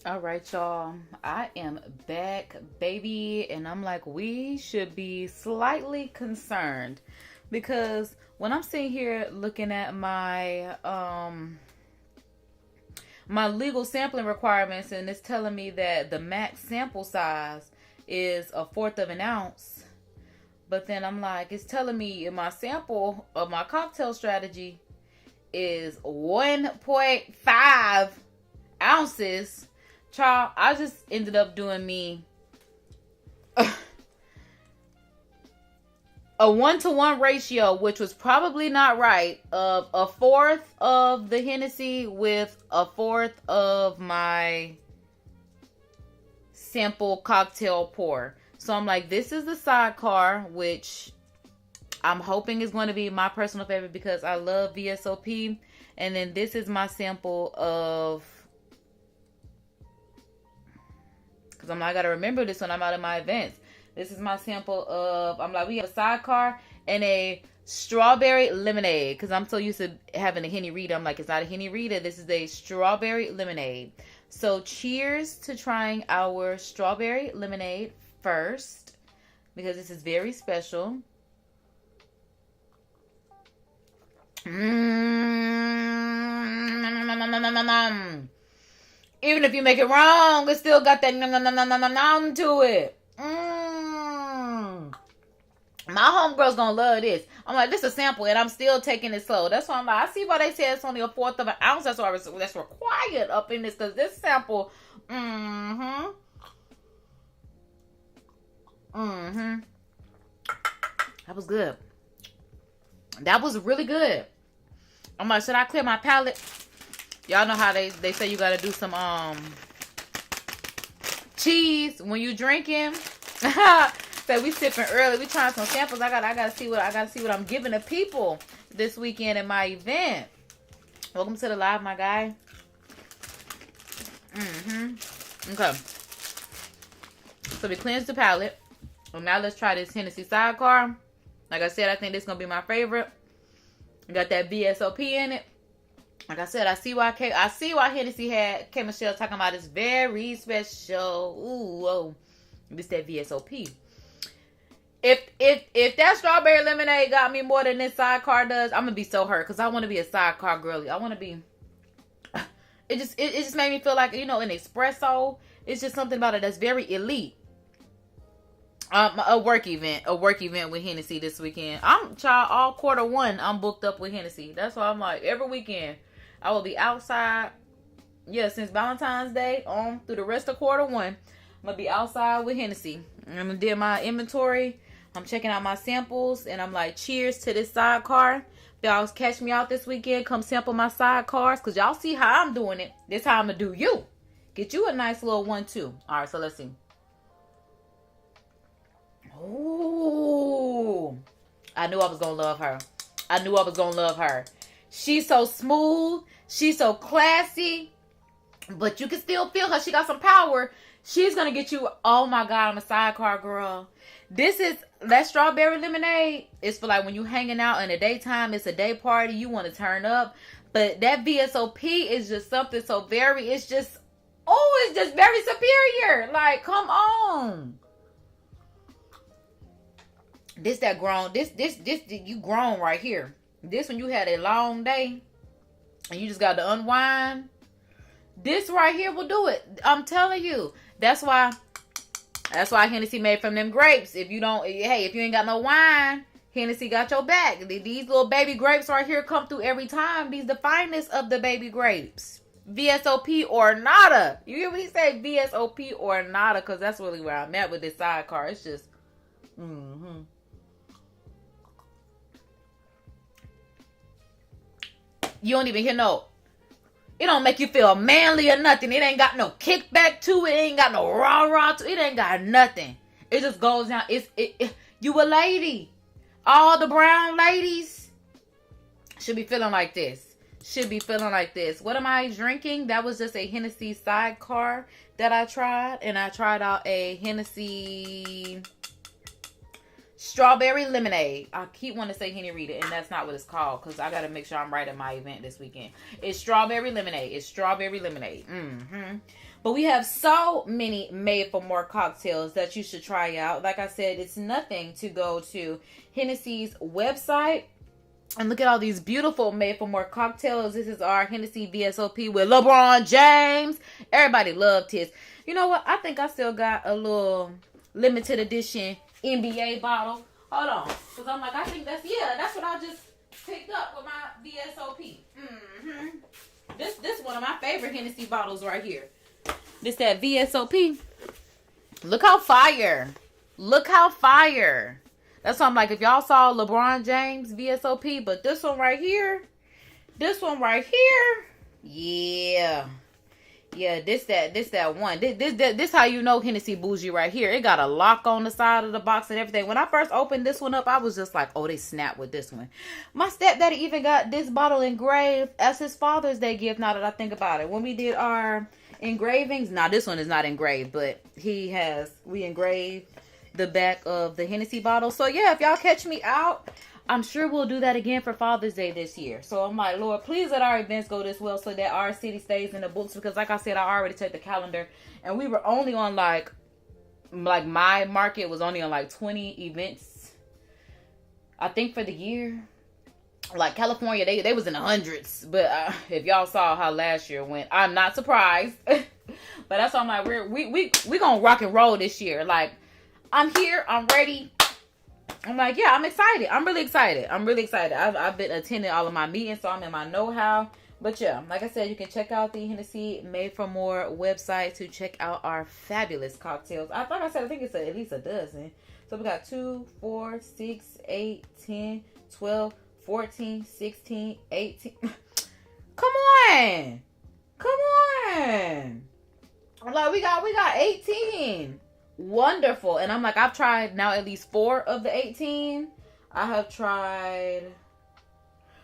All right, y'all. I am back, baby. And I'm like, we should be slightly concerned because when I'm sitting here looking at my my legal sampling requirements, and it's telling me that the max sample size is 1/4 of an ounce. But then I'm like, it's telling me in my sample of my cocktail strategy is 1.5 ounces. Child, I just ended up doing me a 1-to-1 ratio, which was probably not right, of 1/4 of the Hennessy with 1/4 of my sample cocktail pour. So I'm like, this is the sidecar, which I'm hoping is going to be my personal favorite because I love VSOP. And then this is my sample of, because I got to remember this when I'm out of my events. This is my sample of, I'm like, we have a sidecar and a strawberry lemonade. Because I'm so used to having a Henny Rita. I'm like, it's not a Henny Rita. This is a strawberry lemonade. So cheers to trying our strawberry lemonade first, because this is very special. Even if you make it wrong, it still got that nom to it. My homegirl's gonna love this. I'm like, this is a sample, and I'm still taking it slow. That's why I'm like, I see why they say it's only 1/4 of an ounce. That's why that's required up in this, because this sample, that was good. That was really good. I'm like, should I clear my palate? Y'all know how they say you gotta do some cheese when you drinking. So we sipping early. We trying some samples. I gotta see what I'm giving the people this weekend at my event. Welcome to the live, my guy. Okay. So we cleansed the palate. Well, now let's try this Hennessy sidecar. Like I said, I think this is gonna be my favorite. We got that VSOP in it. Like I said, I see why Hennessy had K Michelle talking about it's very special. Ooh, whoa. This that VSOP. If that strawberry lemonade got me more than this sidecar does, I'm gonna be so hurt because I want to be a sidecar girly. I want to be. It just made me feel like, you know, an espresso. It's just something about it that's very elite. A work event with Hennessy this weekend. I'm all Q1. I'm booked up with Hennessy. That's why I'm like, every weekend I will be outside. Yeah, since Valentine's Day on through the rest of Q1, I'm gonna be outside with Hennessy. I'm gonna do my inventory. I'm checking out my samples, and I'm like, cheers to this sidecar. If y'all catch me out this weekend, come sample my sidecars, because y'all see how I'm doing it. This how I'm gonna do you. Get you a nice little 1-2. All right, so let's see. Oh, I knew I was gonna love her. She's so smooth. She's so classy, but you can still feel her. She got some power. She's gonna get you. Oh my God, I'm a sidecar girl. This is that strawberry lemonade. It's for like when you hanging out in the daytime. It's a day party. You want to turn up, but that VSOP is just something so very. It's just very superior. Like, come on. This you grown right here. This when you had a long day and you just got to unwind. This right here will do it. I'm telling you. That's why Hennessy made from them grapes. If you ain't got no wine, Hennessy got your back. These little baby grapes right here come through every time. These the finest of the baby grapes. VSOP or nada. You hear what he say? VSOP or nada, because that's really where I'm at with this sidecar. It's just You don't even hear it don't make you feel manly or nothing. It ain't got no kickback to it. It ain't got no rah-rah to it. It ain't got nothing. It just goes down. You a lady. All the brown ladies should be feeling like this. What am I drinking? That was just a Hennessy sidecar that I tried. And I tried out a Hennessy strawberry lemonade. I keep wanting to say Henny Rita, and that's not what it's called because I got to make sure I'm right at my event this weekend. It's strawberry lemonade. It's strawberry lemonade. But we have so many made for more cocktails that you should try out. Like I said, it's nothing to go to Hennessy's website and look at all these beautiful made for more cocktails. This is our Hennessy VSOP with LeBron James. Everybody loved his. You know what? I think I still got a little limited edition NBA bottle. Hold on. Because I'm like, I think that's what I just picked up with my VSOP. This one of my favorite Hennessy bottles right here. This that VSOP. Look how fire. Look how fire. That's why I'm like, if y'all saw LeBron James VSOP, but this one right here, yeah. Yeah, this that one. This how you know Hennessy bougie right here. It got a lock on the side of the box and everything. When I first opened this one up, I was just like, oh, they snapped with this one. My stepdaddy even got this bottle engraved as his Father's Day gift, now that I think about it. When we did our engravings, now this one is not engraved, but we engraved the back of the Hennessy bottle. So yeah, if y'all catch me out, I'm sure we'll do that again for Father's Day this year. So I'm like, Lord, please let our events go this well so that our city stays in the books. Because like I said, I already checked the calendar. And we were only on like my market was only on like 20 events, I think, for the year. Like California, they was in the hundreds. But if y'all saw how last year went, I'm not surprised. But that's why I'm like, we gonna rock and roll this year. Like, I'm here. I'm ready. I'm like, yeah, I'm excited. I'm really excited. I've been attending all of my meetings, so I'm in my know-how. But yeah, like I said, you can check out the Hennessy Made for More website to check out our fabulous cocktails. Like I said, I think it's at least a dozen. So we got 2, 4, 6, 8, 10, 12, 14, 16, 18. Come on. I'm like, we got 18. Wonderful. And I'm like, I've tried now at least 4 of the 18. I have tried,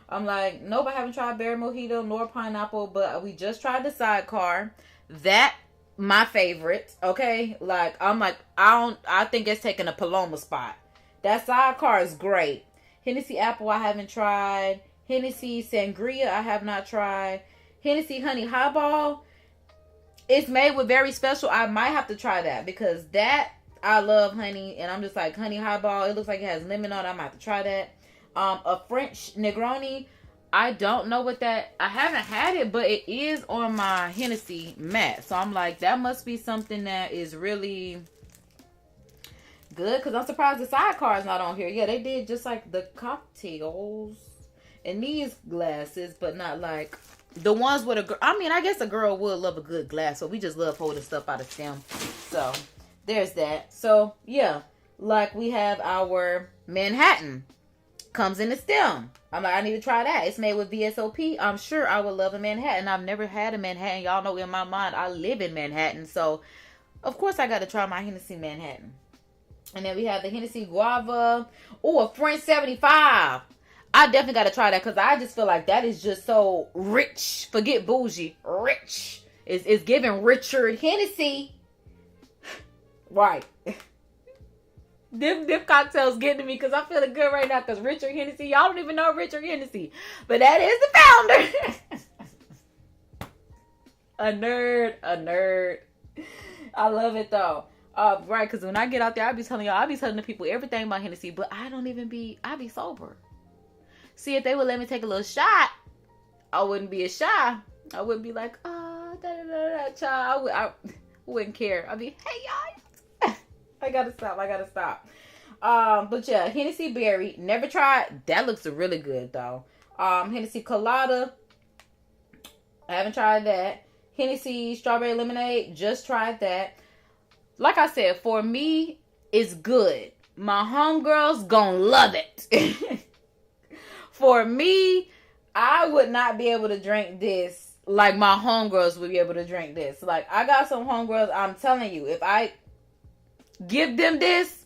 I'm like, nope, I haven't tried berry mojito nor pineapple, but we just tried the sidecar. That my favorite. Okay, like I'm like, I think it's taking a Paloma spot. That sidecar is great. Hennessy apple I haven't tried. Hennessy sangria I have not tried. Hennessy honey highball, it's made with very special. I might have to try that because that, I love honey. And I'm just like, honey highball. It looks like it has lemon on it. I might have to try that. A French Negroni. I don't know what that, I haven't had it, but it is on my Hennessy mat. So I'm like, that must be something that is really good. Because I'm surprised the sidecar is not on here. Yeah, they did just like the cocktails and these glasses, but not like the ones with a girl. I mean, I guess a girl would love a good glass, so we just love holding stuff out of stem. So there's that. So yeah, like we have our Manhattan, comes in the stem. I'm like, I need to try that. It's made with VSOP. I'm sure I would love a Manhattan. I've never had a Manhattan. Y'all know in my mind I live in Manhattan, so of course I got to try my Hennessy Manhattan. And then we have the Hennessy Guava. Oh, a French 75. I definitely got to try that because I just feel like that is just so rich. Forget bougie. Rich. It's giving Richard Hennessy. Right. Them cocktails getting to me because I'm feeling good right now because Richard Hennessy, y'all don't even know Richard Hennessy. But that is the founder. A nerd. I love it though. Right, because when I get out there, I be telling the people everything about Hennessy, but I be sober. See, if they would let me take a little shot, I wouldn't be as shy. I wouldn't be like, child. I wouldn't care. I'd be, hey, y'all. I gotta stop. But yeah, Hennessy Berry, never tried. That looks really good, though. Hennessy Colada, I haven't tried that. Hennessy Strawberry Lemonade, just tried that. Like I said, for me, it's good. My homegirls gonna love it. For me, I would not be able to drink this like my homegirls would be able to drink this. Like, I got some homegirls, I'm telling you, if I give them this,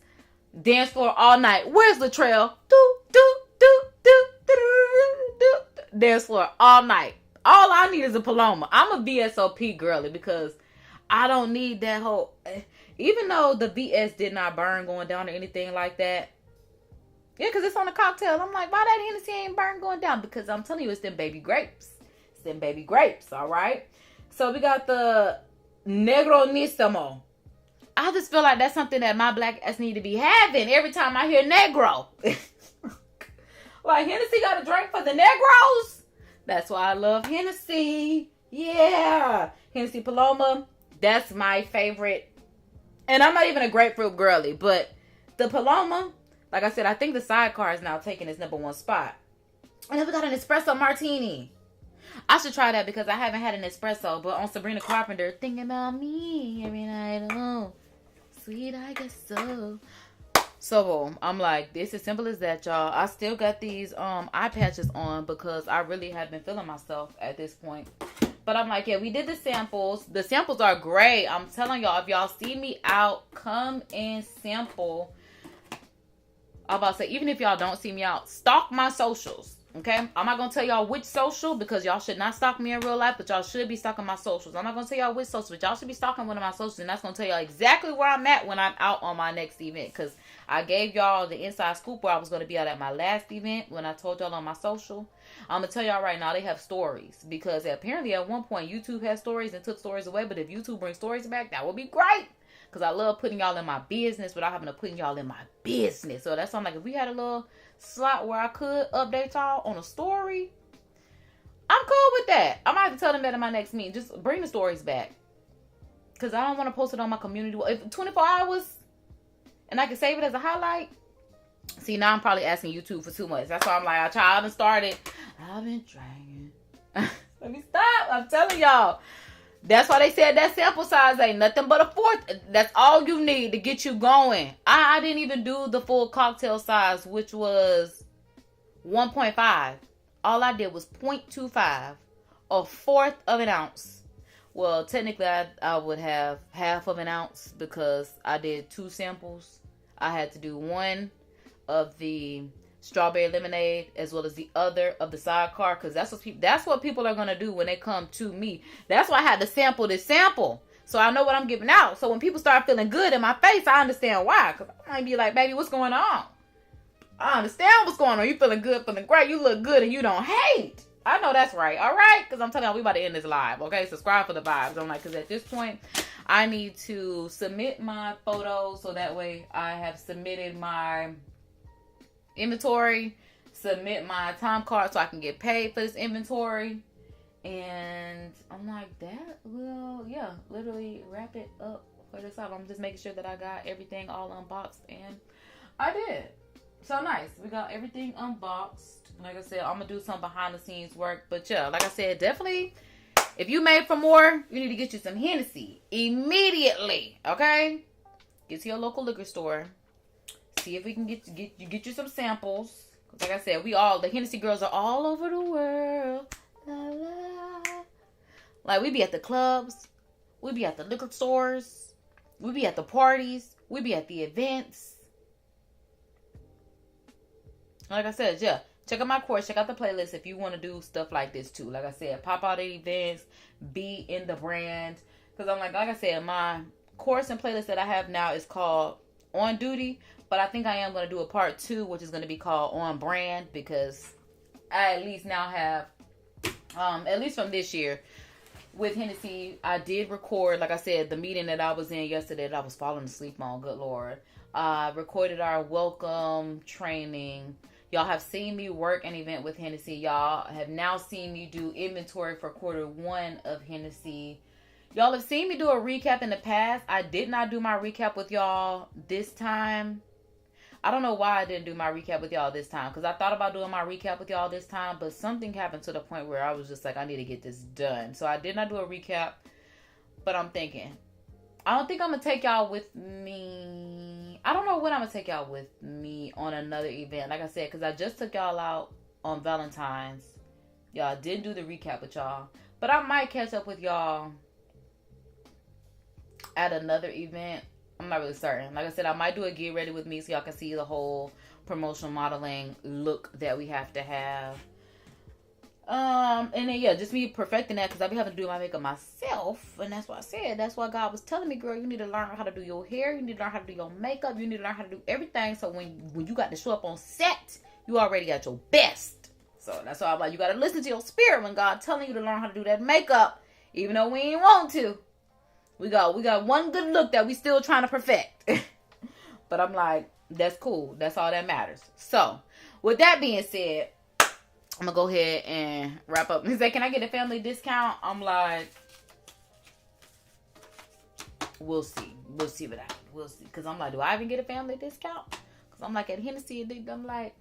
dance floor all night. Where's Latrell? Dance floor all night. All I need is a Paloma. I'm a VSOP girly because I don't need that whole... Even though the VS did not burn going down or anything like that, Yeah, because it's on the cocktail. I'm like, why that Hennessy ain't burn going down? Because I'm telling you, it's them baby grapes. It's them baby grapes, all right? So we got the Negronissimo. I just feel like that's something that my black ass need to be having every time I hear Negro. Like, Hennessy got a drink for the Negros? That's why I love Hennessy. Yeah. Hennessy Paloma, that's my favorite. And I'm not even a grapefruit girly, but the Paloma, like I said, I think the sidecar is now taking its #1 spot. I never got an espresso martini. I should try that because I haven't had an espresso. But on Sabrina Carpenter, thinking about me every night. Oh, sweet, I guess so. So I'm like, it's as simple as that, y'all. I still got these eye patches on because I really have been feeling myself at this point. But I'm like, yeah, we did the samples. The samples are great. I'm telling y'all, if y'all see me out, come and sample. I'm about to say, even if y'all don't see me out, stalk my socials. Okay? I'm not going to tell y'all which social because y'all should not stalk me in real life, but y'all should be stalking my socials. I'm not going to tell y'all which social, but y'all should be stalking one of my socials, and that's going to tell y'all exactly where I'm at when I'm out on my next event, because I gave y'all the inside scoop where I was going to be out at my last event when I told y'all on my social. I'm going to tell y'all right now, they have stories, because apparently at one point YouTube had stories and took stories away, but if YouTube brings stories back, that would be great. Because I love putting y'all in my business without having to put y'all in my business. So that's something like if we had a little slot where I could update y'all on a story, I'm cool with that. I might have to tell them that in my next meeting. Just bring the stories back. Because I don't want to post it on my community. If 24 hours and I can save it as a highlight. See, now I'm probably asking YouTube for too much. That's why I'm like, I haven't started. I've been trying. Let me stop. I'm telling y'all. That's why they said that sample size ain't nothing but a fourth. That's all you need to get you going. I didn't even do the full cocktail size, which was 1.5. All I did was 0.25, a fourth of an ounce. Well, technically, I would have half of an ounce because I did 2 samples. I had to do one of the strawberry lemonade as well as the other of the sidecar, because that's what people are gonna do when they come to me. That's why I had to sample this sample, so I know what I'm giving out. So when people start feeling good in my face, I understand why. Because I might be like, baby, what's going on? I understand what's going on. You feeling good, feeling great, you look good, and you don't hate. I know that's right. All right, because I'm telling you, we about to end this live. Okay, subscribe for the vibes. I'm like, because at this point, I need to submit my photos so that way I have submitted my inventory, submit my time card so I can get paid for this inventory. And I'm like, that will, yeah, literally wrap it up for this time. I'm just making sure that I got everything all unboxed, and I did. So nice. We got everything unboxed. Like I said, I'm gonna do some behind the scenes work, but yeah, like I said, definitely if you made for more, you need to get you some Hennessy immediately. Okay, get to your local liquor store. See if we can get you some samples. Like I said, the Hennessy girls are all over the world. La, la. Like, we be at the clubs. We be at the liquor stores. We be at the parties. We be at the events. Like I said, yeah. Check out my course. Check out the playlist if you want to do stuff like this too. Like I said, pop out at events. Be in the brand. Because I'm like I said, my course and playlist that I have now is called On Duty. But I think I am going to do a part 2, which is going to be called On Brand, because I at least now have, at least from this year, with Hennessy, I did record, like I said, the meeting that I was in yesterday that I was falling asleep on, good Lord. Recorded our welcome training. Y'all have seen me work an event with Hennessy. Y'all have now seen me do inventory for Q1 of Hennessy. Y'all have seen me do a recap in the past. I did not do my recap with y'all this time. I don't know why I didn't do my recap with y'all this time, because I thought about doing my recap with y'all this time, but something happened to the point where I was just like, I need to get this done. So I did not do a recap, but I'm thinking, I don't think I'm going to take y'all with me. I don't know when I'm going to take y'all with me on another event. Like I said, because I just took y'all out on Valentine's. Y'all did do the recap with y'all, but I might catch up with y'all at another event. I'm not really certain. Like I said, I might do a get ready with me so y'all can see the whole promotional modeling look that we have to have. And and then yeah, just me perfecting that, because I be having to do my makeup myself, and that's why I said, that's why God was telling me, girl, you need to learn how to do your hair, you need to learn how to do your makeup, you need to learn how to do everything, so when you got to show up on set, you already got your best. So that's why I'm like, you got to listen to your spirit when God telling you to learn how to do that makeup, even though we ain't want to. We got one good look that we still trying to perfect. But I'm like, that's cool. That's all that matters. So with that being said, I'm gonna go ahead and wrap up. He said, can I get a family discount? I'm like, we'll see. We'll see what happens. We'll see. Because I'm like, do I even get a family discount? Because I'm like, at Hennessy, I'm like,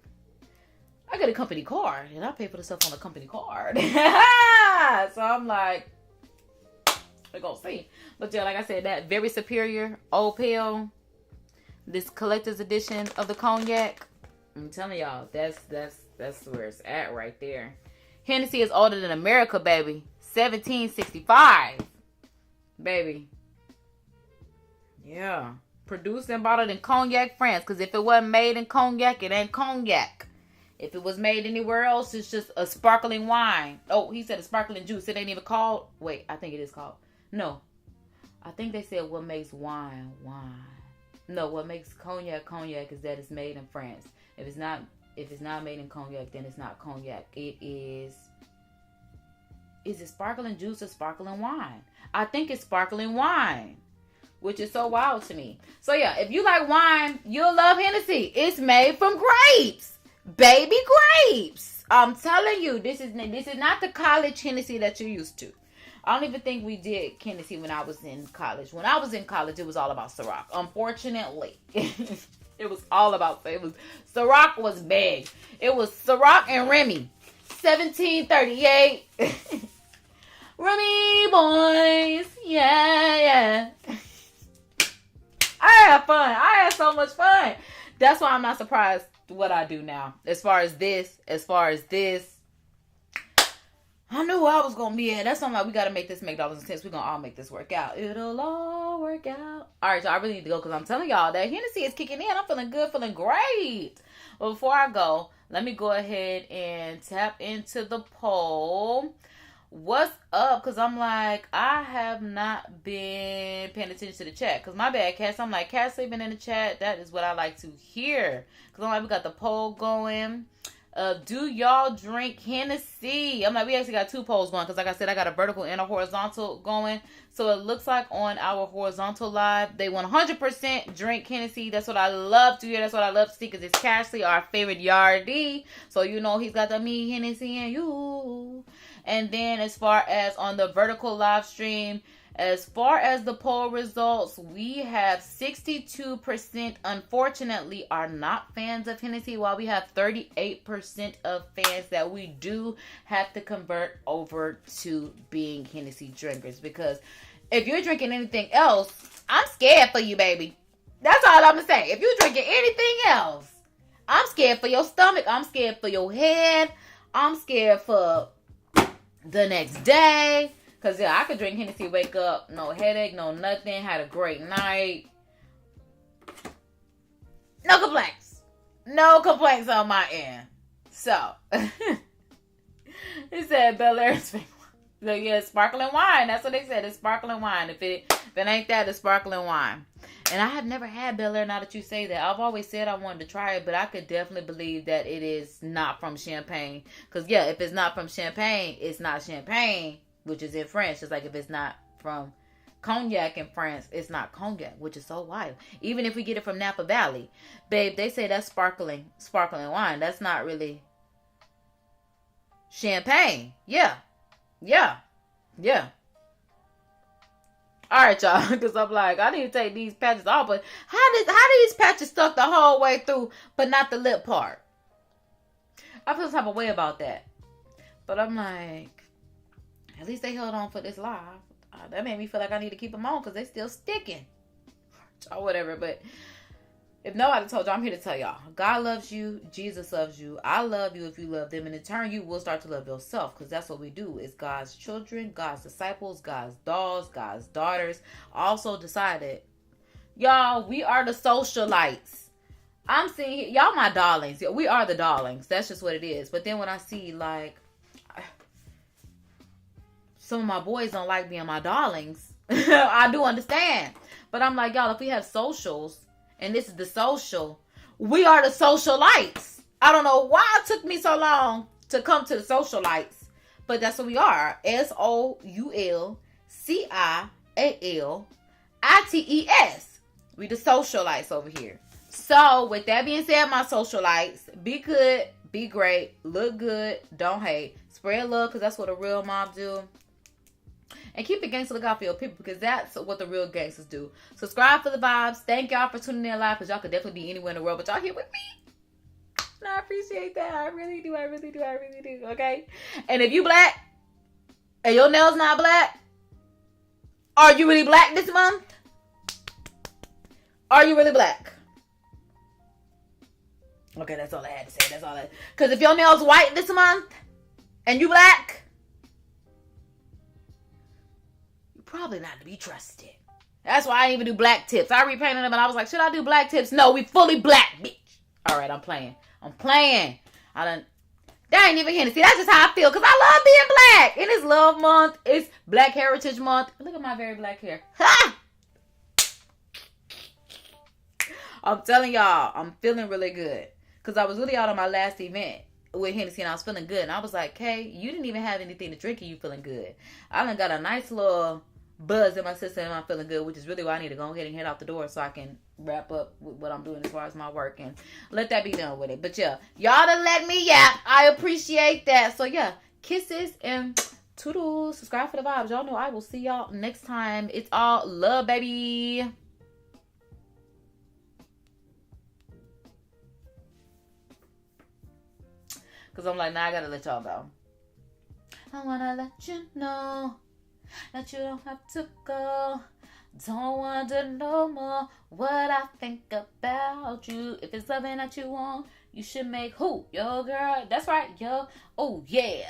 I get a company card. And I pay for the stuff on a company card. So I'm like, we're gonna see. But yeah, like I said, that very superior old pale, this collector's edition of the cognac, I'm telling y'all, that's where it's at right there. Hennessy is older than America, baby. 1765. Baby. Yeah. Produced and bottled in Cognac, France. Because if it wasn't made in Cognac, it ain't cognac. If it was made anywhere else, it's just a sparkling wine. Oh, he said a sparkling juice. It ain't even called. Wait, I think it is called. No. I think they said what makes wine. No, what makes cognac is that it's made in France. If it's not made in cognac, then it's not cognac. It is it sparkling juice or sparkling wine? I think it's sparkling wine, which is so wild to me. So yeah, if you like wine, you'll love Hennessy. It's made from grapes, baby grapes. I'm telling you, this is not the college Hennessy that you're used to. I don't even think we did Hennessy when I was in college. When I was in college, it was all about Ciroc. Unfortunately, it was all about, Ciroc was big. It was Ciroc and Remy. 1738. Remy boys. Yeah. I had fun. I had so much fun. That's why I'm not surprised what I do now. As far as this. I knew I was going to be at. That's something like, we got to make this make dollars and cents. We're going to all make this work out. It'll all work out. All right, y'all. I really need to go because I'm telling y'all that Hennessy is kicking in. I'm feeling good, feeling great. But before I go, let me go ahead and tap into the poll. What's up? Because I'm like, I have not been paying attention to the chat. Because my bad, Cass. I'm like, Cass sleeping in the chat. That is what I like to hear. Because I'm like, we got the poll going. Do y'all drink Hennessy? I'm like, we actually got two polls going because, like I said, I got a vertical and a horizontal going. So it looks like on our horizontal live, they 100% drink Hennessy. That's what I love to hear. That's what I love to see because it's Cashley, our favorite yardie. So you know he's got the me, Hennessy, and you. And then as far as on the vertical live stream, as far as the poll results, we have 62% unfortunately are not fans of Hennessy, while we have 38% of fans that we do have to convert over to being Hennessy drinkers. Because if you're drinking anything else, I'm scared for you, baby. That's all I'm going to say. If you're drinking anything else, I'm scared for your stomach. I'm scared for your head. I'm scared for the next day. Because, yeah, I could drink Hennessy, wake up, no headache, no nothing, had a great night. No complaints. No complaints on my end. So, he said Bel Air's fake wine. So, yeah, sparkling wine. That's what they said. It's sparkling wine. If it ain't that, it's sparkling wine. And I have never had Bel Air, now that you say that. I've always said I wanted to try it, but I could definitely believe that it is not from Champagne. Because, yeah, if it's not from Champagne, it's not Champagne, which is in France. Just like if it's not from Cognac in France, it's not Cognac, which is so wild. Even if we get it from Napa Valley, babe, they say that's sparkling wine. That's not really Champagne. Yeah. All right, y'all, because I'm like, I need to take these patches off, but how these patches stuck the whole way through, but not the lip part? I feel some type of way about that. But I'm like, at least they held on for this live. That made me feel like I need to keep them on because they still sticking. Or whatever. But if nobody told you, I'm here to tell y'all. God loves you. Jesus loves you. I love you if you love them. And in turn, you will start to love yourself. Because that's what we do. It's God's children, God's disciples, God's dolls, God's daughters. Also decided, y'all, we are the socialites. I'm seeing, y'all my darlings. We are the darlings. That's just what it is. But then when I see, like, some of my boys don't like being my darlings. I do understand. But I'm like, y'all, if we have socials, and this is the social, we are the socialites. I don't know why it took me so long to come to the socialites, but that's what we are. SOULCIALITES. We the socialites over here. So, with that being said, my socialites, be good, be great, look good, don't hate. Spread love, because that's what a real mom do. And keep it gangster look out for your people, because that's what the real gangsters do. Subscribe for the vibes. Thank y'all for tuning in live, because y'all could definitely be anywhere in the world, but y'all here with me. And I appreciate that. I really do. Okay? And if you black, and your nails not black, are you really black this month? Are you really black? Okay, that's all I had to say. That's all that. Because if your nails white this month, and you black, you're probably not to be trusted. That's why I didn't even do black tips. I repainted them and I was like, should I do black tips? No, we fully black, bitch. All right, I'm playing. That ain't even Hennessy. That's just how I feel, because I love being black. And it's Love Month. It's Black Heritage Month. Look at my very black hair. Ha! I'm telling y'all, I'm feeling really good. Because I was really out on my last event with Hennessy and I was feeling good. And I was like, Kay, you didn't even have anything to drink and you feeling good. I done got a nice little buzz in my system and I'm feeling good, which is really why I need to go ahead and head out the door so I can wrap up with what I'm doing as far as my work and let that be done with it. But yeah, y'all done let me yap. I appreciate that. So yeah, kisses and toodles. Subscribe for the vibes. Y'all know I will see y'all next time. It's all love, baby. Because I'm like, nah, I gotta let y'all go. I wanna let you know that you don't have to go. Don't want to know more what I think about you. If it's something that you want, you should make who? Your girl. That's right, yo. Oh, yeah.